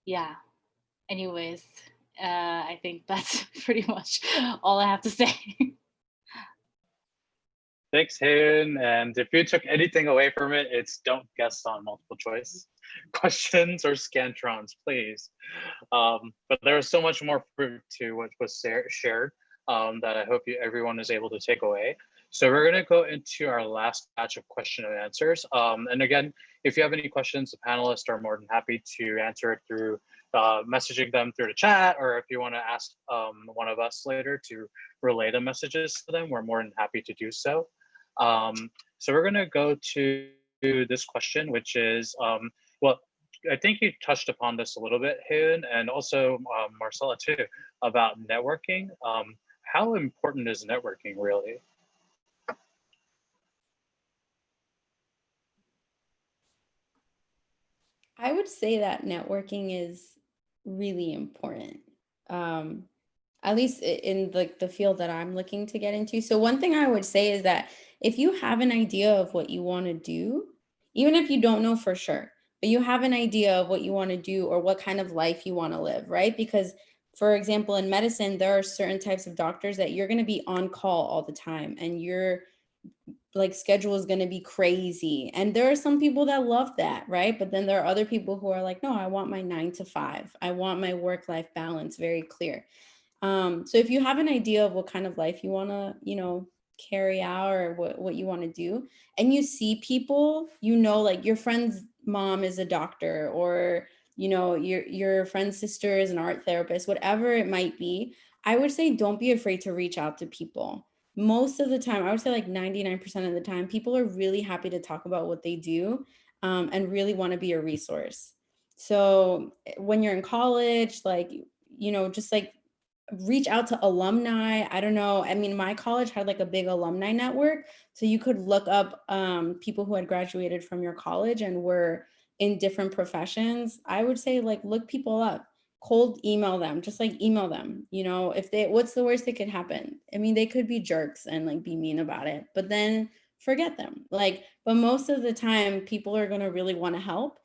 Yeah, anyways, I think that's pretty much all I have to say. Thanks, Hayden. And if you took anything away from it, it's don't guess on multiple choice questions or scantrons, please. But there was so much more fruit to what was shared that I hope everyone is able to take away. So we're going to go into our last batch of question and answers. And again, if you have any questions, the panelists are more than happy to answer it through messaging them through the chat, or if you want to ask one of us later to relay the messages to them, we're more than happy to do so. So we're going to go to this question, which is, well, I think you touched upon this a little bit, Hayden, and also Marcella too, about networking. How important is networking really? I would say that networking is really important. At least in the field that I'm looking to get into. So one thing I would say is that if you have an idea of what you want to do, even if you don't know for sure, but you have an idea of what you want to do or what kind of life you want to live, right? Because for example, in medicine, there are certain types of doctors that you're going to be on call all the time, and your like schedule is going to be crazy. And there are some people that love that, right? But then there are other people who are like, no, I want my 9 to 5. I want my work-life balance very clear. So if you have an idea of what kind of life you want to, you know, carry out, or what you want to do, and you see people, you know, like your friend's mom is a doctor, or, you know, your friend's sister is an art therapist, whatever it might be, I would say don't be afraid to reach out to people. Most of the time, I would say like 99% of the time, people are really happy to talk about what they do, and really want to be a resource. So when you're in college, like, you know, just like reach out to alumni. I don't know. I mean, my college had like a big alumni network. So you could look up people who had graduated from your college and were in different professions. I would say like look people up, cold email them, just like email them. You know, if they, what's the worst that could happen? I mean, they could be jerks and like be mean about it, but then forget them. Like, but most of the time people are going to really want to help.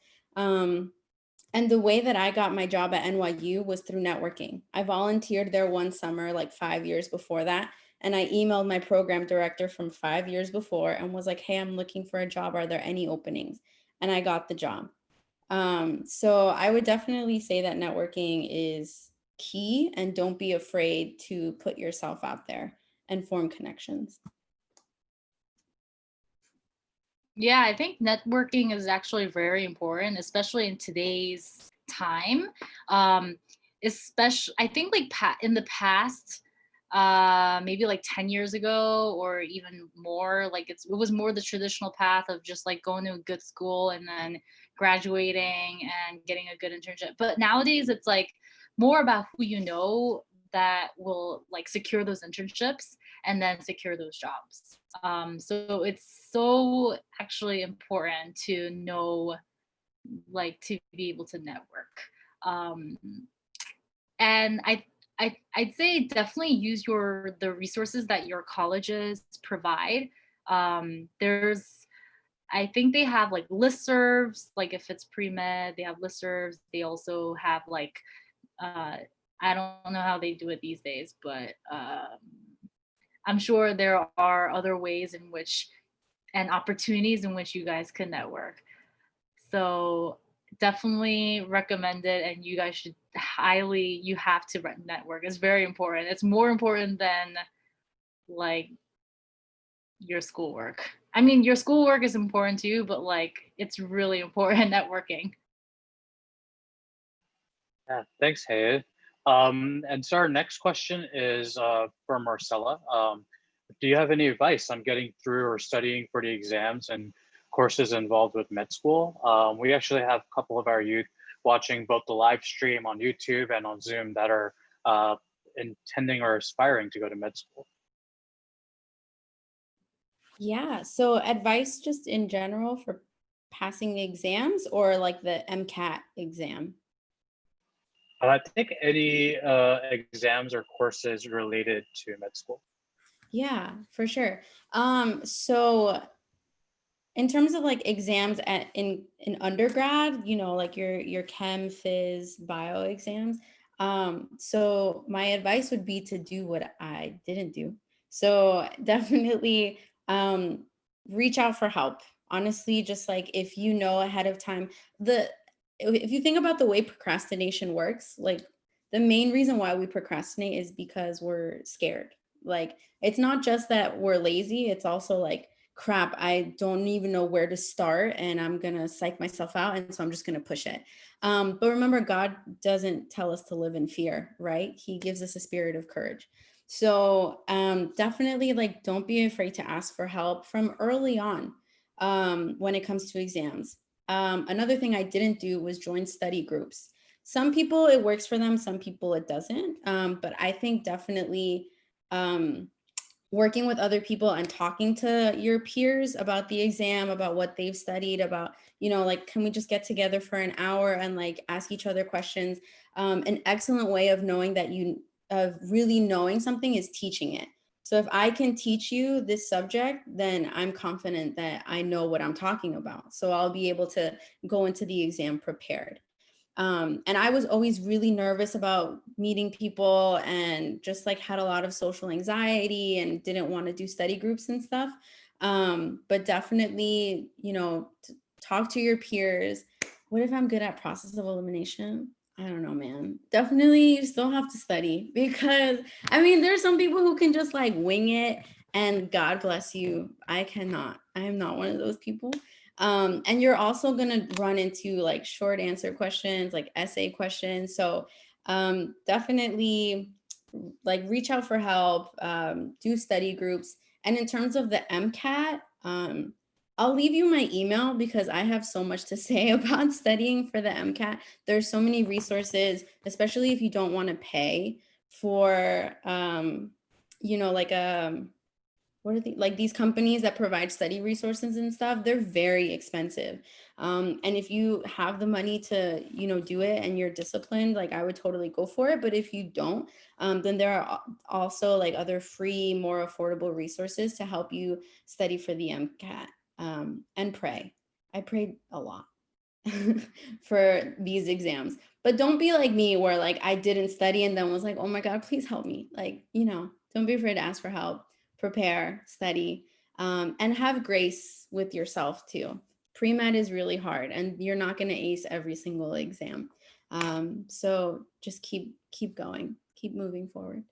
And the way that I got my job at NYU was through networking. I volunteered there one summer, like 5 years before that. And I emailed my program director from 5 years before and was like, hey, I'm looking for a job. Are there any openings? And I got the job. So I would definitely say that networking is key, and don't be afraid to put yourself out there and form connections. Yeah, I think networking is actually very important, especially in today's time. Especially, I think like in the past, maybe like 10 years ago or even more, like it was more the traditional path of just like going to a good school and then graduating and getting a good internship. But nowadays it's like more about who you know that will like secure those internships and then secure those jobs. So it's so actually important to know, like, to be able to network. Um, and I'd say definitely use the resources that your colleges provide. There's, I think they have like listservs, like if it's pre-med, they have listservs. They also have like, uh, I don't know how they do it these days, but I'm sure there are other ways in which and opportunities in which you guys can network. So definitely recommend it, and you guys should you have to network. It's very important. It's more important than like your schoolwork. I mean, your schoolwork is important too, but like it's really important networking. Yeah, thanks, Hayed. And so our next question is for Marcella. Do you have any advice on getting through or studying for the exams and courses involved with med school? We actually have a couple of our youth watching both the live stream on YouTube and on Zoom that are intending or aspiring to go to med school. Yeah, so advice just in general for passing the exams or like the MCAT exam? I think any exams or courses related to med school. Yeah, for sure. So in terms of like exams in undergrad, you know, like your chem, phys, bio exams. So my advice would be to do what I didn't do. So definitely reach out for help. Honestly, just like if you know ahead of time, if you think about the way procrastination works, like the main reason why we procrastinate is because we're scared. Like it's not just that we're lazy, it's also like crap, I don't even know where to start and I'm going to psych myself out. And so I'm just going to push it. But remember, God doesn't tell us to live in fear, right? He gives us a spirit of courage. So definitely like, don't be afraid to ask for help from early on when it comes to exams. Another thing I didn't do was join study groups. Some people it works for them, some people it doesn't. But I think definitely working with other people and talking to your peers about the exam, about what they've studied, about, you know, like, can we just get together for an hour and like ask each other questions? An excellent way of knowing that of really knowing something is teaching it. So if I can teach you this subject, then I'm confident that I know what I'm talking about. So I'll be able to go into the exam prepared. And I was always really nervous about meeting people and just like had a lot of social anxiety and didn't want to do study groups and stuff. But definitely, you know, talk to your peers. What if I'm good at process of elimination? I don't know, man. Definitely you still have to study because I mean, there's some people who can just like wing it and God bless you. I cannot. I am not one of those people. And you're also going to run into like short answer questions, like essay questions. So definitely like reach out for help, do study groups. And in terms of the MCAT, I'll leave you my email because I have so much to say about studying for the MCAT. There's so many resources, especially if you don't want to pay for, you know, like what are like these companies that provide study resources and stuff, they're very expensive. And if you have the money to, you know, do it and you're disciplined, like I would totally go for it. But if you don't, then there are also like other free, more affordable resources to help you study for the MCAT and pray. I prayed a lot for these exams. But don't be like me where like I didn't study and then was like, oh my God, please help me. Like, you know, don't be afraid to ask for help, prepare, study, and have grace with yourself too. Pre-med is really hard and you're not going to ace every single exam. So just keep going, keep moving forward.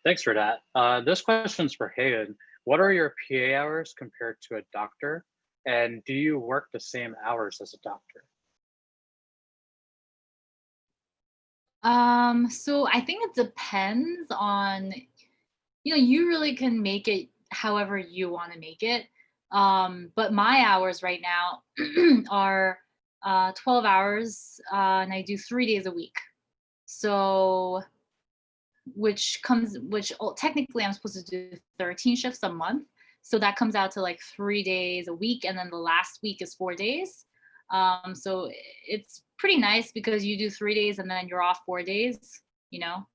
Thanks for that. This question's for Hayden. What are your PA hours compared to a doctor? And do you work the same hours as a doctor? So I think it depends on, you know, you really can make it however you want to make it. But my hours right now are 12 hours and I do 3 days a week. So which technically I'm supposed to do 13 shifts a month. So that comes out to like 3 days a week. And then the last week is 4 days. So it's pretty nice because you do 3 days and then you're off 4 days, you know?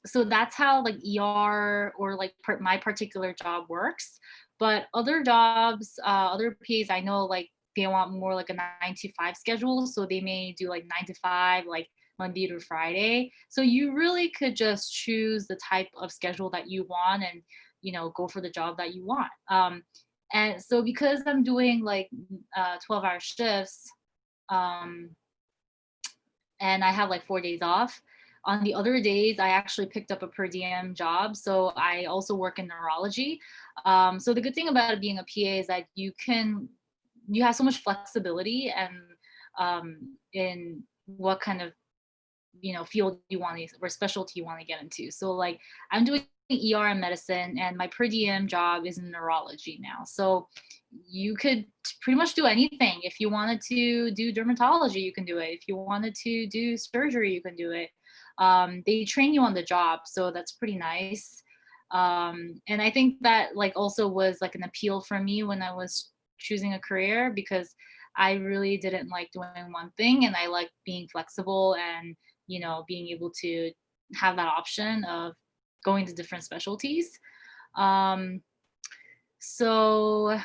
So that's how like ER or like my particular job works. But other jobs, other PAs, I know like they want more like a 9 to 5 schedule. So they may do like 9 to 5, like Monday to Friday. So you really could just choose the type of schedule that you want and, you know, go for the job that you want. And so because I'm doing like 12-hour shifts, and I have like 4 days off, on the other days, I actually picked up a per diem job. So I also work in neurology. So the good thing about being a PA is that you have so much flexibility and in what kind of field you want to, or specialty you want to get into. So like I'm doing ER and medicine, and my per diem job is in neurology now. So you could pretty much do anything. If you wanted to do dermatology, you can do it. If you wanted to do surgery, you can do it. They train you on the job, so that's pretty nice. And I think that like also was like an appeal for me when I was choosing a career, because I really didn't like doing one thing, and I like being flexible and being able to have that option of going to different specialties. So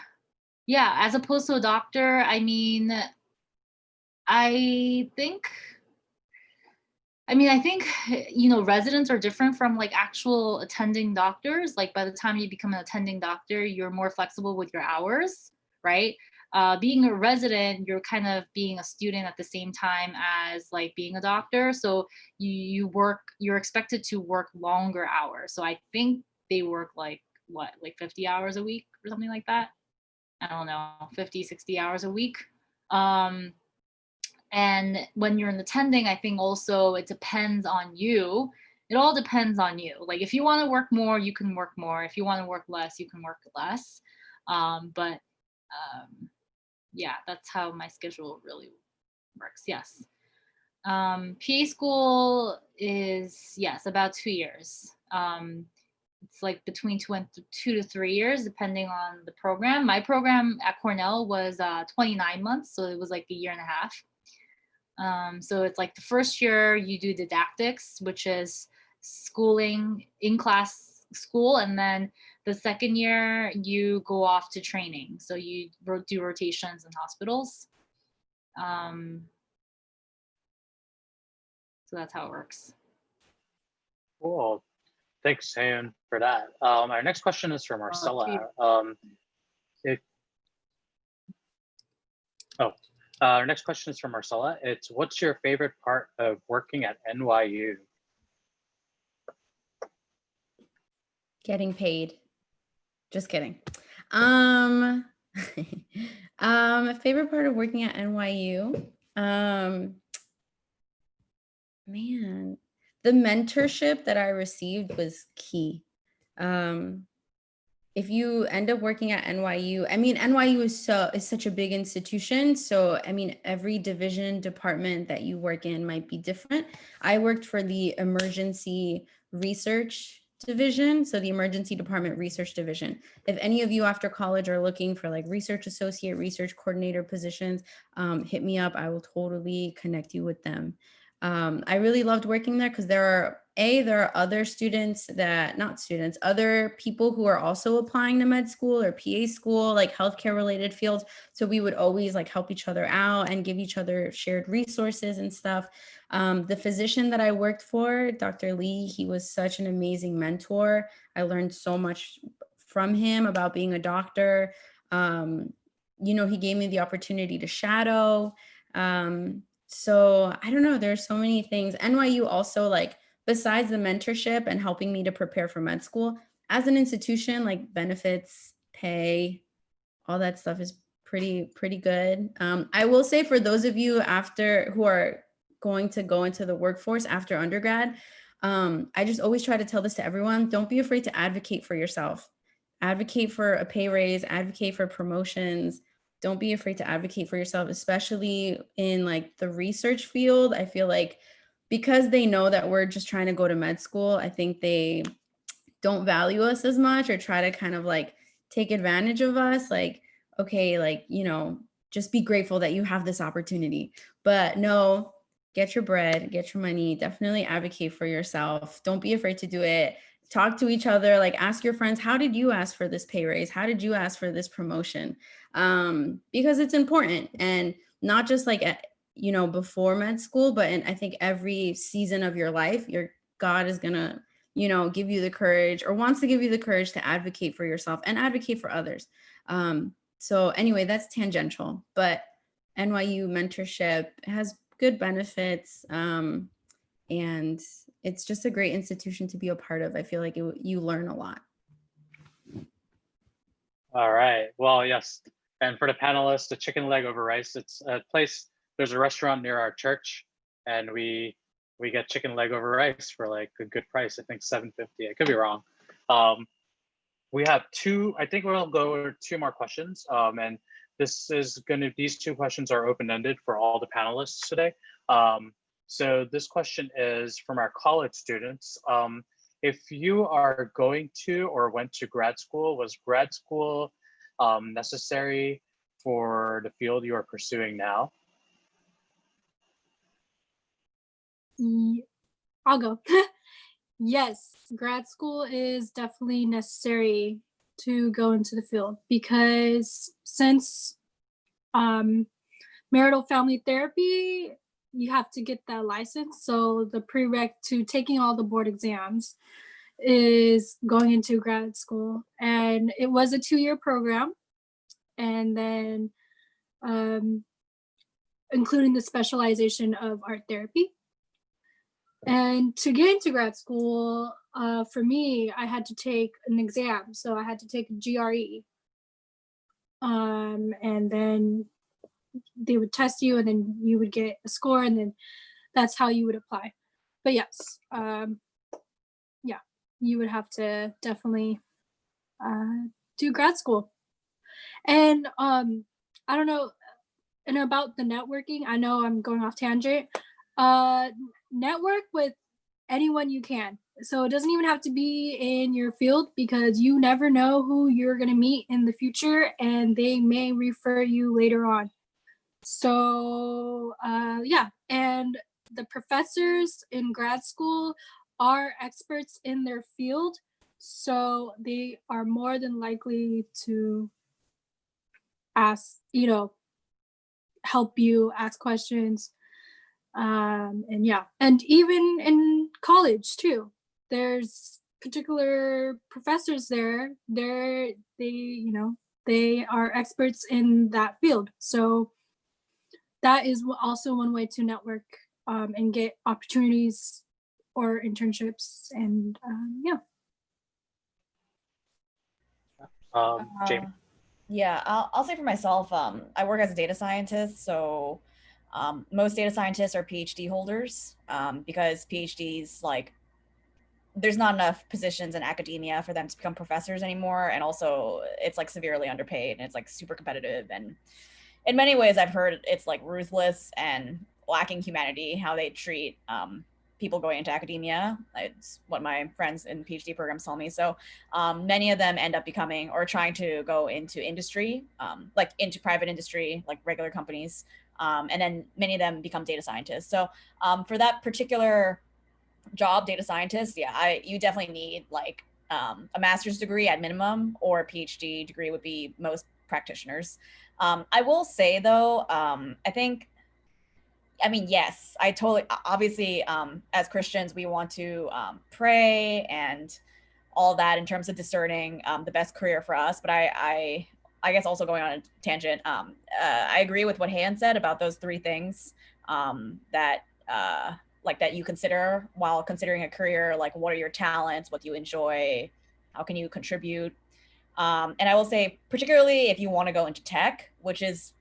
yeah, as opposed to a doctor, I mean, I think residents are different from like actual attending doctors. Like by the time you become an attending doctor, you're more flexible with your hours, right? Being a resident, you're kind of being a student at the same time as like being a doctor. So you're expected to work longer hours. So I think they work like 50 hours a week or something like that. I don't know, 50, 60 hours a week. And when you're in attending, I think also it depends on you. It all depends on you. Like if you want to work more, you can work more. If you want to work less, you can work less. But yeah, that's how my schedule really works. Yes. PA school is, yes, about 2 years. It's like between 2 to 3 years, depending on the program. My program at Cornell was 29 months, so it was like a year and a half. So it's like the first year you do didactics, which is schooling, in class school, and then the second year you go off to training. So you do rotations in hospitals. So that's how it works. Cool. Thanks, Hayun, for that. Our next question is from Marcella. Our next question is from Marcella. It's, what's your favorite part of working at NYU? Getting paid. Just kidding. Favorite part of working at NYU? Man, the mentorship that I received was key. If you end up working at NYU, I mean, NYU is such a big institution. So, I mean, every division, department that you work in might be different. I worked for the emergency research division. So the emergency department research division. If any of you after college are looking for like research associate, research coordinator positions, hit me up. I will totally connect you with them. I really loved working there because there are other students other people who are also applying to med school or PA school, like healthcare related fields. So we would always like help each other out and give each other shared resources and stuff. The physician that I worked for, Dr. Lee, he was such an amazing mentor. I learned so much from him about being a doctor. He gave me the opportunity to shadow. So I don't know, there's so many things. NYU also, like, besides the mentorship and helping me to prepare for med school, as an institution, like benefits, pay, all that stuff is pretty good. I will say, for those of you who are going to go into the workforce after undergrad, I just always try to tell this to everyone. Don't be afraid to advocate for yourself. Advocate for a pay raise, advocate for promotions. Don't be afraid to advocate for yourself, especially in like the research field. I feel like because they know that we're just trying to go to med school, I think they don't value us as much, or try to kind of like take advantage of us. Like, okay, like, just be grateful that you have this opportunity. But no, get your bread, get your money, definitely advocate for yourself. Don't be afraid to do it. Talk to each other, like ask your friends, how did you ask for this pay raise? How did you ask for this promotion? Because it's important, and not just like, before med school, but I think every season of your life, God is gonna, give you the courage, or wants to give you the courage to advocate for yourself and advocate for others. So anyway, that's tangential, but NYU mentorship has good benefits. And it's just a great institution to be a part of. I feel like you learn a lot. All right. Well, yes. And for the panelists, the chicken leg over rice, it's a place, there's a restaurant near our church, and we get chicken leg over rice for like a good price. I think $7.50. I could be wrong. We have I think we'll go over 2 more questions. And these 2 questions are open-ended for all the panelists today. So this question is from our college students. If you are going to or went to grad school, was grad school necessary for the field you are pursuing now? I'll go. Yes, grad school is definitely necessary to go into the field, because since marital family therapy, you have to get that license. So the prereq to taking all the board exams is going into grad school, and it was a 2-year program, and then including the specialization of art therapy. And to get into grad school, for me, I had to take an exam. So I had to take a GRE. And then they would test you, and then you would get a score, and then that's how you would apply. But yes, yeah, you would have to definitely do grad school. And I don't know, and about the networking, I know I'm going off tangent. Network with anyone you can. So it doesn't even have to be in your field, because you never know who you're going to meet in the future, and they may refer you later on. So yeah, and the professors in grad school are experts in their field, so they are more than likely to help you, ask questions. And yeah, and even in college too, there's particular professors there. They are experts in that field. So that is also one way to network and get opportunities or internships. And yeah. Jamie. Yeah, I'll say for myself, I work as a data scientist, so most data scientists are PhD holders, because PhDs, like, there's not enough positions in academia for them to become professors anymore, and also it's like severely underpaid, and it's like super competitive, and in many ways I've heard it's like ruthless and lacking humanity how they treat people going into academia. It's what my friends in PhD programs tell me. So many of them end up becoming or trying to go into industry, like into private industry, like regular companies. And then many of them become data scientists. So for that particular job, data scientist, yeah, you definitely need like a master's degree at minimum, or a PhD degree would be most practitioners. I will say though, yes, I totally, obviously, as Christians, we want to pray and all that in terms of discerning the best career for us. But I guess also going on a tangent, I agree with what Han said about those 3 things that you consider while considering a career. Like, what are your talents? What do you enjoy? How can you contribute? And I will say, particularly if you want to go into tech, which is,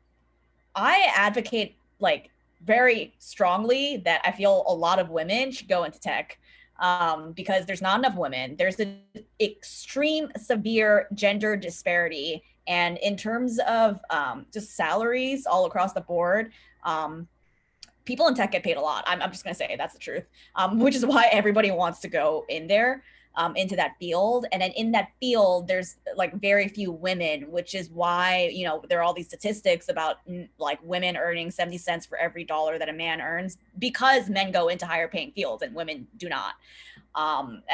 I advocate like very strongly that I feel a lot of women should go into tech, because there's not enough women. There's an extreme severe gender disparity. And in terms of just salaries all across the board, people in tech get paid a lot. I'm just going to say that's the truth, which is why everybody wants to go in there. Into that field. And then in that field, there's like very few women, which is why, there are all these statistics about like women earning 70 cents for every dollar that a man earns, because men go into higher paying fields and women do not.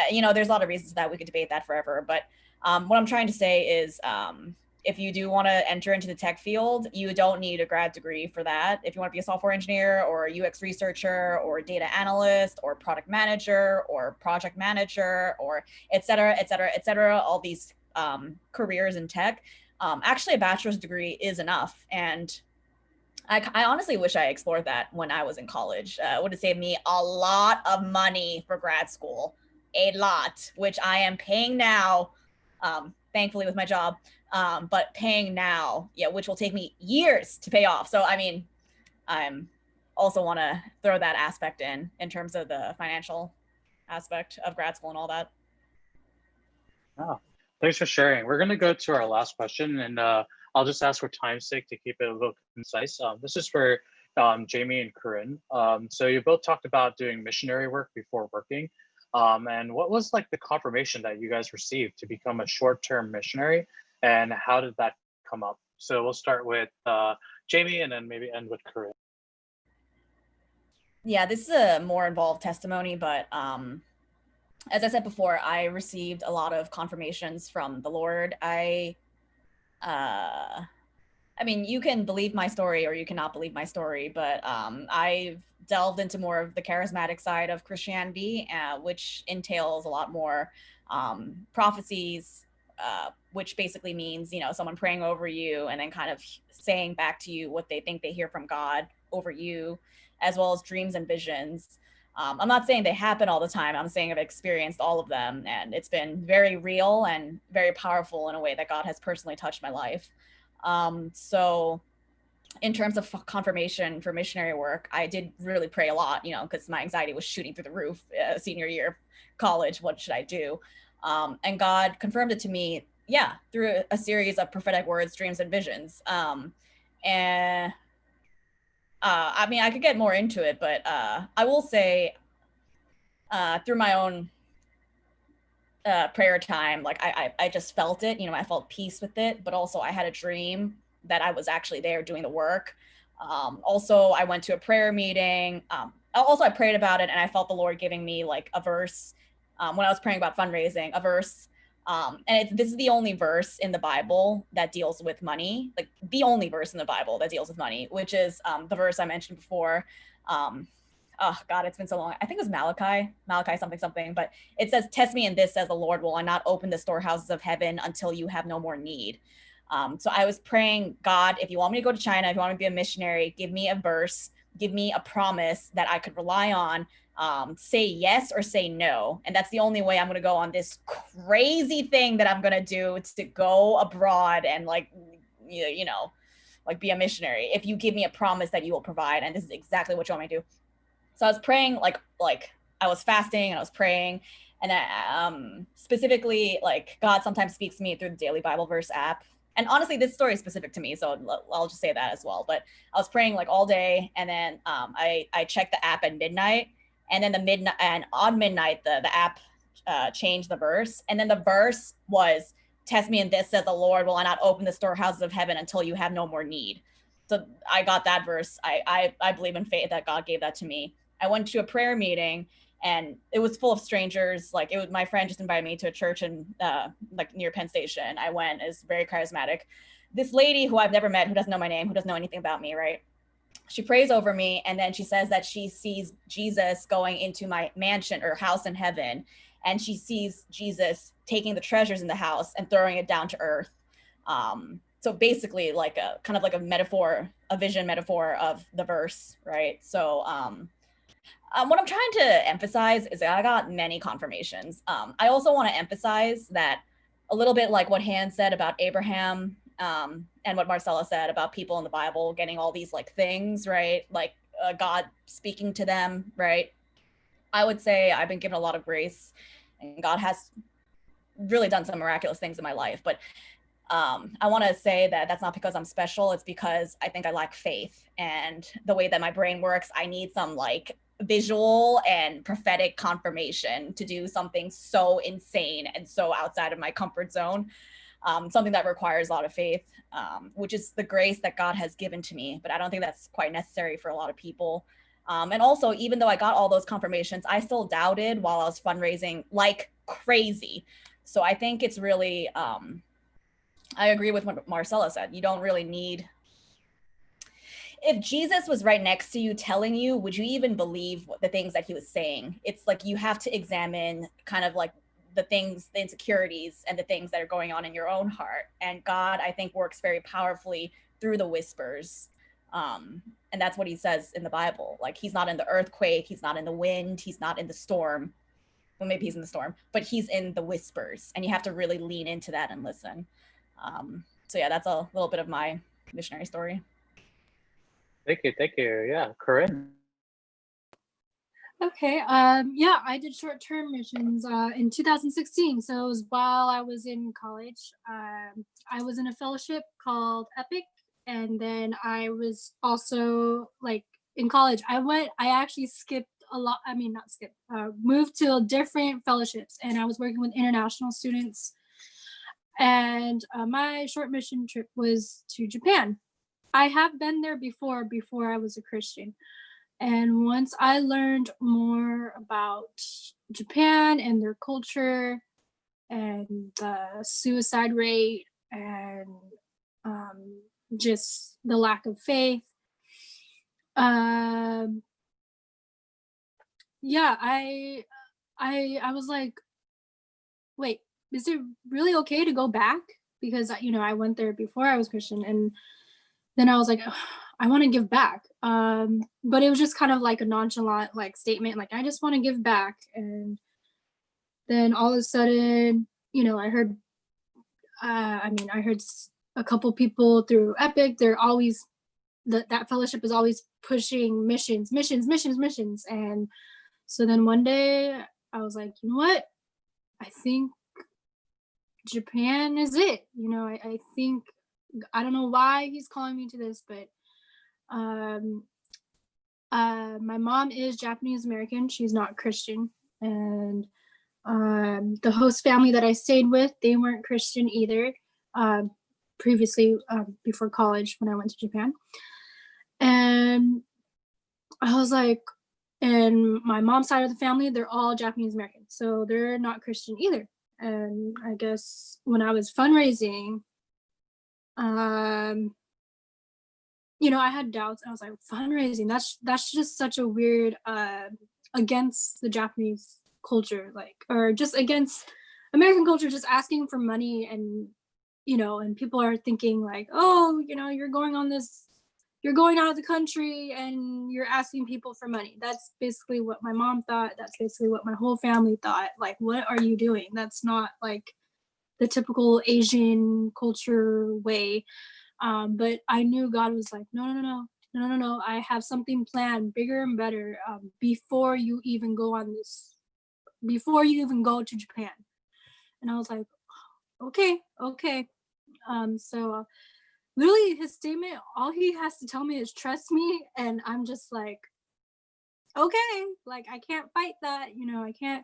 There's a lot of reasons that we could debate that forever. But what I'm trying to say is, if you do want to enter into the tech field, you don't need a grad degree for that. If you want to be a software engineer or a UX researcher or a data analyst or product manager or project manager or et cetera, all these careers in tech, actually a bachelor's degree is enough. And I honestly wish I explored that when I was in college. It would have saved me a lot of money for grad school, a lot, which I am paying now, thankfully with my job, but paying now, yeah, which will take me years to pay off. So, I mean, I'm also want to throw that aspect in terms of the financial aspect of grad school and all that. Oh, thanks for sharing. We're going to go to our last question, and I'll just ask for time's sake to keep it a little concise. This is for Jamie and Corinne. So you both talked about doing missionary work before working. And what was like the confirmation that you guys received to become a short-term missionary, and how did that come up? So we'll start with Jamie and then maybe end with Corinne. Yeah, this is a more involved testimony, but as I said before, I received a lot of confirmations from the Lord. I mean, you can believe my story or you cannot believe my story, but I've delved into more of the charismatic side of Christianity, which entails a lot more prophecies, which basically means, you know, someone praying over you and then kind of saying back to you what they think they hear from God over you, as well as dreams and visions. I'm not saying they happen all the time. I'm saying I've experienced all of them, and it's been very real and very powerful in a way that God has personally touched my life. So in terms of confirmation for missionary work, I did really pray a lot, you know, because my anxiety was shooting through the roof senior year of college. What should I do? And God confirmed it to me, yeah, through a series of prophetic words, dreams, and visions. And I mean, I could get more into it, but I will say through my own prayer time, like I just felt it, you know, I felt peace with it, but also I had a dream that I was actually there doing the work. Also, I went to a prayer meeting. Also, I prayed about it, and I felt the Lord giving me like a verse when I was praying about fundraising, a verse. And this is the only verse in the Bible that deals with money, like the only verse in the Bible that deals with money, which is the verse I mentioned before. Oh God, it's been so long. I think it was Malachi something, but it says, "Test me in this," says the Lord, "will I not open the storehouses of heaven until you have no more need." So I was praying, God, if you want me to go to China, if you want me to be a missionary, give me a verse, give me a promise that I could rely on, say yes or say no. And that's the only way I'm going to go on this crazy thing that I'm going to do. It's to go abroad and like, you know, like be a missionary. If you give me a promise that you will provide, and this is exactly what you want me to do. So I was praying, like I was fasting and I was praying. And then specifically, like God sometimes speaks to me through the Daily Bible Verse app. And honestly, this story is specific to me, so I'll just say that as well. But I was praying like all day, and then I checked the app at midnight, and then on midnight the app changed the verse, and then the verse was, "Test me in this," says the Lord, "will I not open the storehouses of heaven until you have no more need." So I got that verse. I believe in faith that God gave that to me. I went to a prayer meeting, and it was full of strangers. Like, it was, my friend just invited me to a church in like near Penn Station. I went. It's very charismatic. This lady who I've never met, who doesn't know my name, who doesn't know anything about me, right? She prays over me, and then she says that she sees Jesus going into my mansion or house in heaven, and she sees Jesus taking the treasures in the house and throwing it down to earth. So basically, like a kind of like a metaphor, a vision metaphor of the verse, right? So what I'm trying to emphasize is that I got many confirmations. I also want to emphasize that a little bit like what Han said about Abraham, and what Marcella said about people in the Bible getting all these like things, right? Like God speaking to them, right? I would say I've been given a lot of grace, and God has really done some miraculous things in my life. But I want to say that that's not because I'm special. It's because I think I lack faith, and the way that my brain works, I need some like visual and prophetic confirmation to do something so insane and so outside of my comfort zone. Something that requires a lot of faith, which is the grace that God has given to me. But I don't think that's quite necessary for a lot of people. And also, even though I got all those confirmations, I still doubted while I was fundraising like crazy. So I think it's really, I agree with what Marcella said. You don't really need, if Jesus was right next to you telling you, would you even believe the things that he was saying? It's like you have to examine kind of like the things, the insecurities and the things that are going on in your own heart. And God, I think, works very powerfully through the whispers. And that's what he says in the Bible. Like, he's not in the earthquake, he's not in the wind, he's not in the storm. Well, maybe he's in the storm, but he's in the whispers, and you have to really lean into that and listen. So yeah, that's a little bit of my missionary story. Thank you. Yeah, Corinne. Okay. Yeah, I did short-term missions in 2016. So it was while I was in college. I was in a fellowship called Epic, and then I was also like in college. I actually skipped a lot. I mean, not skipped. Moved to different fellowships, and I was working with international students. And my short mission trip was to Japan. I have been there before I was a Christian. And once I learned more about Japan and their culture and the suicide rate and just the lack of faith, yeah, I was like, wait, is it really okay to go back? Because I went there before I was Christian, and then I was like, I want to give back. But it was just kind of like a nonchalant like statement, like I just want to give back. And then all of a sudden, I heard I heard a couple people through Epic. They're always that fellowship is always pushing missions. And so then one day I was like, you know what? I think Japan is it. I think, I don't know why he's calling me to this, but my mom is Japanese American. She's not Christian. And the host family that I stayed with, they weren't Christian either, previously, before college when I went to Japan. And I was like, and my mom's side of the family, they're all Japanese American. So they're not Christian either. And I guess when I was fundraising, I had doubts. I was like, fundraising, that's just such a weird, against the Japanese culture, like, or just against American culture, just asking for money. And and people are thinking like, oh, you're going out of the country and you're asking people for money. That's basically what my mom thought. That's basically what my whole family thought. Like, what are you doing? That's not like the typical Asian culture way. But I knew God was like, no. I have something planned bigger and better, before you even go to Japan. And I was like, okay. So literally his statement, all he has to tell me is trust me. And I'm just like, okay, like I can't fight that, I can't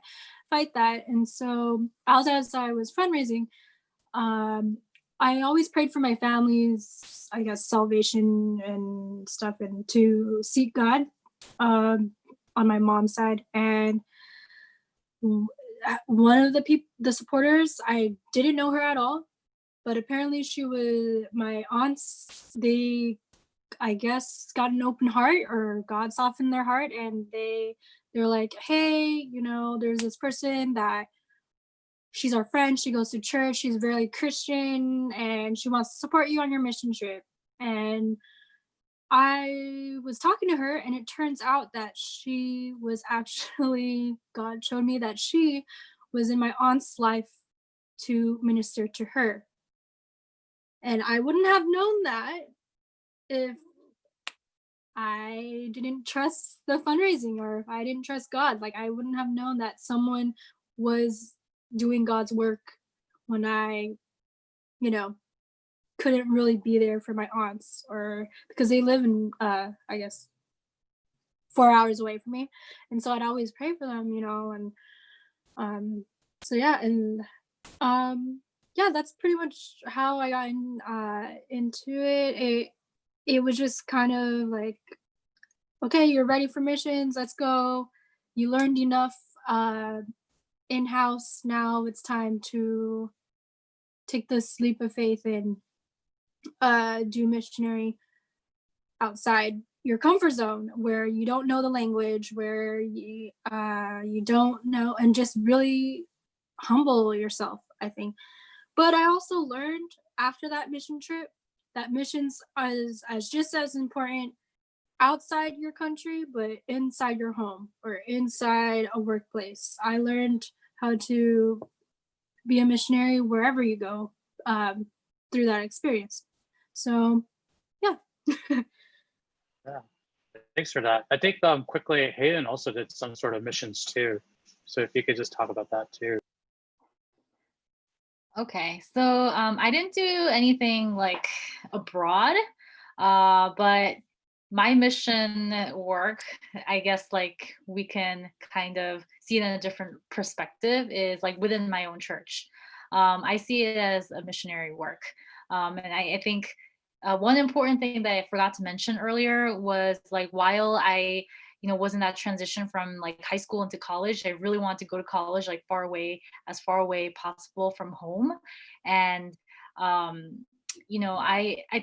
fight that. And so as I was fundraising, I always prayed for my family's, I guess, salvation and stuff, and to seek God, on my mom's side. And one of the supporters, I didn't know her at all, but apparently she was my aunts. They, I guess, got an open heart, or God softened their heart, and they're like, hey, there's this person that she's our friend. She goes to church. She's very Christian, and she wants to support you on your mission trip. And I was talking to her, and it turns out that she was actually, God showed me that she was in my aunt's life to minister to her. And I wouldn't have known that if I didn't trust the fundraising, or if I didn't trust God. Like, I wouldn't have known that someone was doing God's work when I, couldn't really be there for my aunts, or because they live in, I guess, 4 hours away from me. And so I'd always pray for them, and so yeah. And yeah, that's pretty much how I got into it. It was just kind of like, okay, you're ready for missions, let's go. You learned enough in-house. Now it's time to take this leap of faith and do missionary outside your comfort zone, where you don't know the language, where you don't know, and just really humble yourself, I think. But I also learned after that mission trip that missions is as just as important outside your country, but inside your home or inside a workplace. I learned how to be a missionary wherever you go through that experience. So, yeah. Yeah, thanks for that. I think quickly, Hayden also did some sort of missions too. So if you could just talk about that too. Okay, so I didn't do anything like abroad, but my mission work, I guess like we can kind of see it in a different perspective, is like within my own church. I see it as a missionary work. And I think one important thing that I forgot to mention earlier was like while I was in that transition from like high school into college, I really wanted to go to college like as far away possible from home. And I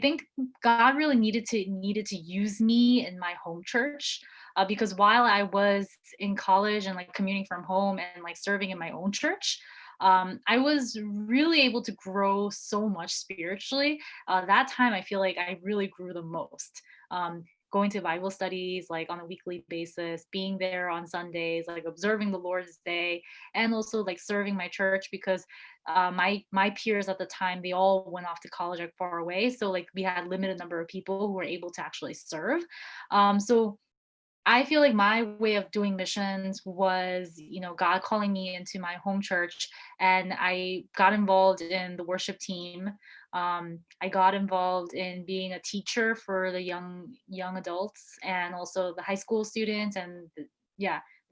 think God really needed to use me in my home church, because while I was in college and like commuting from home and like serving in my own church, I was really able to grow so much spiritually. That time I feel like I really grew the most. Going to Bible studies like on a weekly basis, being there on Sundays, like observing the Lord's Day, and also like serving my church, because my peers at the time, they all went off to college like far away, so like we had limited number of people who were able to actually serve. So I feel like my way of doing missions was, God calling me into my home church, and I got involved in the worship team. I got involved in being a teacher for the young adults, and also the high school students, and the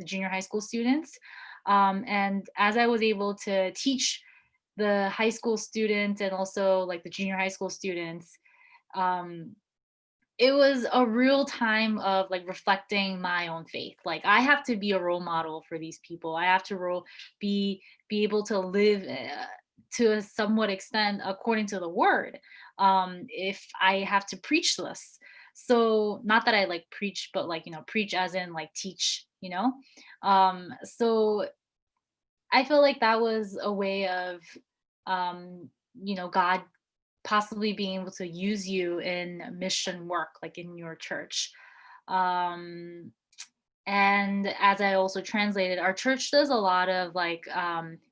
junior high school students. And as I was able to teach the high school students and also like the junior high school students, um, it was a real time of like reflecting my own faith. Like I have to be a role model for these people. I have to be able to live to a somewhat extent according to the word. If I have to preach this, so not that I like preach, but like preach as in like teach. So I feel like that was a way of God possibly being able to use you in mission work, like in your church. Um, and as I also translated, our church does a lot of like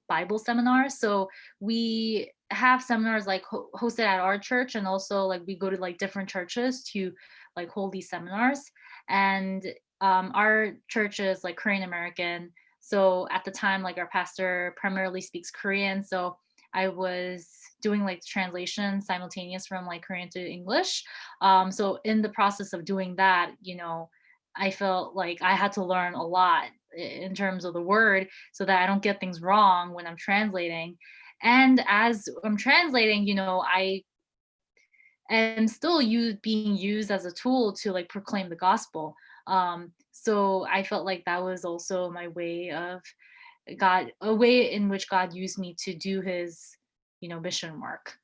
Bible seminars. So we have seminars like hosted at our church, and also like we go to like different churches to like hold these seminars. And our church is like Korean American. So at the time, like our pastor primarily speaks Korean. So I was doing like translation simultaneous from like Korean to English. So in the process of doing that, I felt like I had to learn a lot in terms of the word so that I don't get things wrong when I'm translating. And as I'm translating, I am still being used as a tool to like proclaim the gospel. So I felt like that was also my way of a way in which God used me to do his, mission work.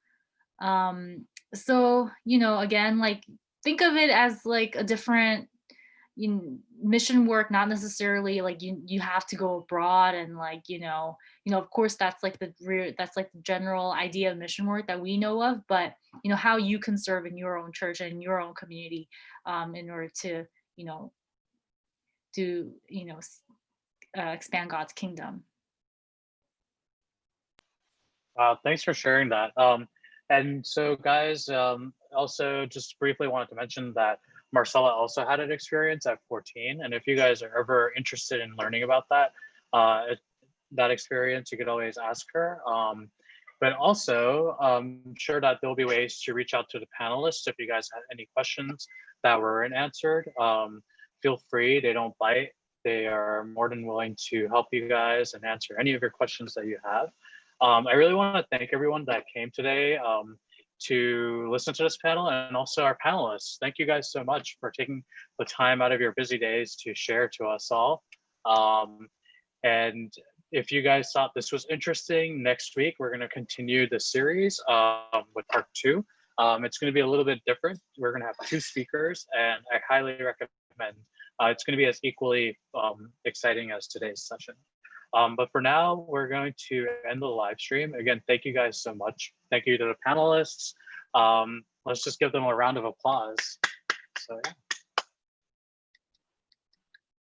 So, again, like think of it as like a different mission work, not necessarily like you have to go abroad and like of course that's like that's like the general idea of mission work that we know of, but how you can serve in your own church and your own community in order to do expand God's kingdom. Thanks for sharing that. And so guys, also just briefly wanted to mention that Marcella also had an experience at 14. And if you guys are ever interested in learning about that experience, you could always ask her. But also, I'm sure that there'll be ways to reach out to the panelists if you guys have any questions that weren't answered. Feel free, they don't bite. They are more than willing to help you guys and answer any of your questions that you have. I really want to thank everyone that came today to listen to this panel, and also our panelists. Thank you guys so much for taking the time out of your busy days to share to us all. And if you guys thought this was interesting, next week we're going to continue the series with part 2. It's going to be a little bit different. We're going to have 2 speakers, and I highly recommend. It's going to be as equally exciting as today's session. But for now, we're going to end the live stream. Again, thank you guys so much. Thank you to the panelists. Let's just give them a round of applause. So yeah.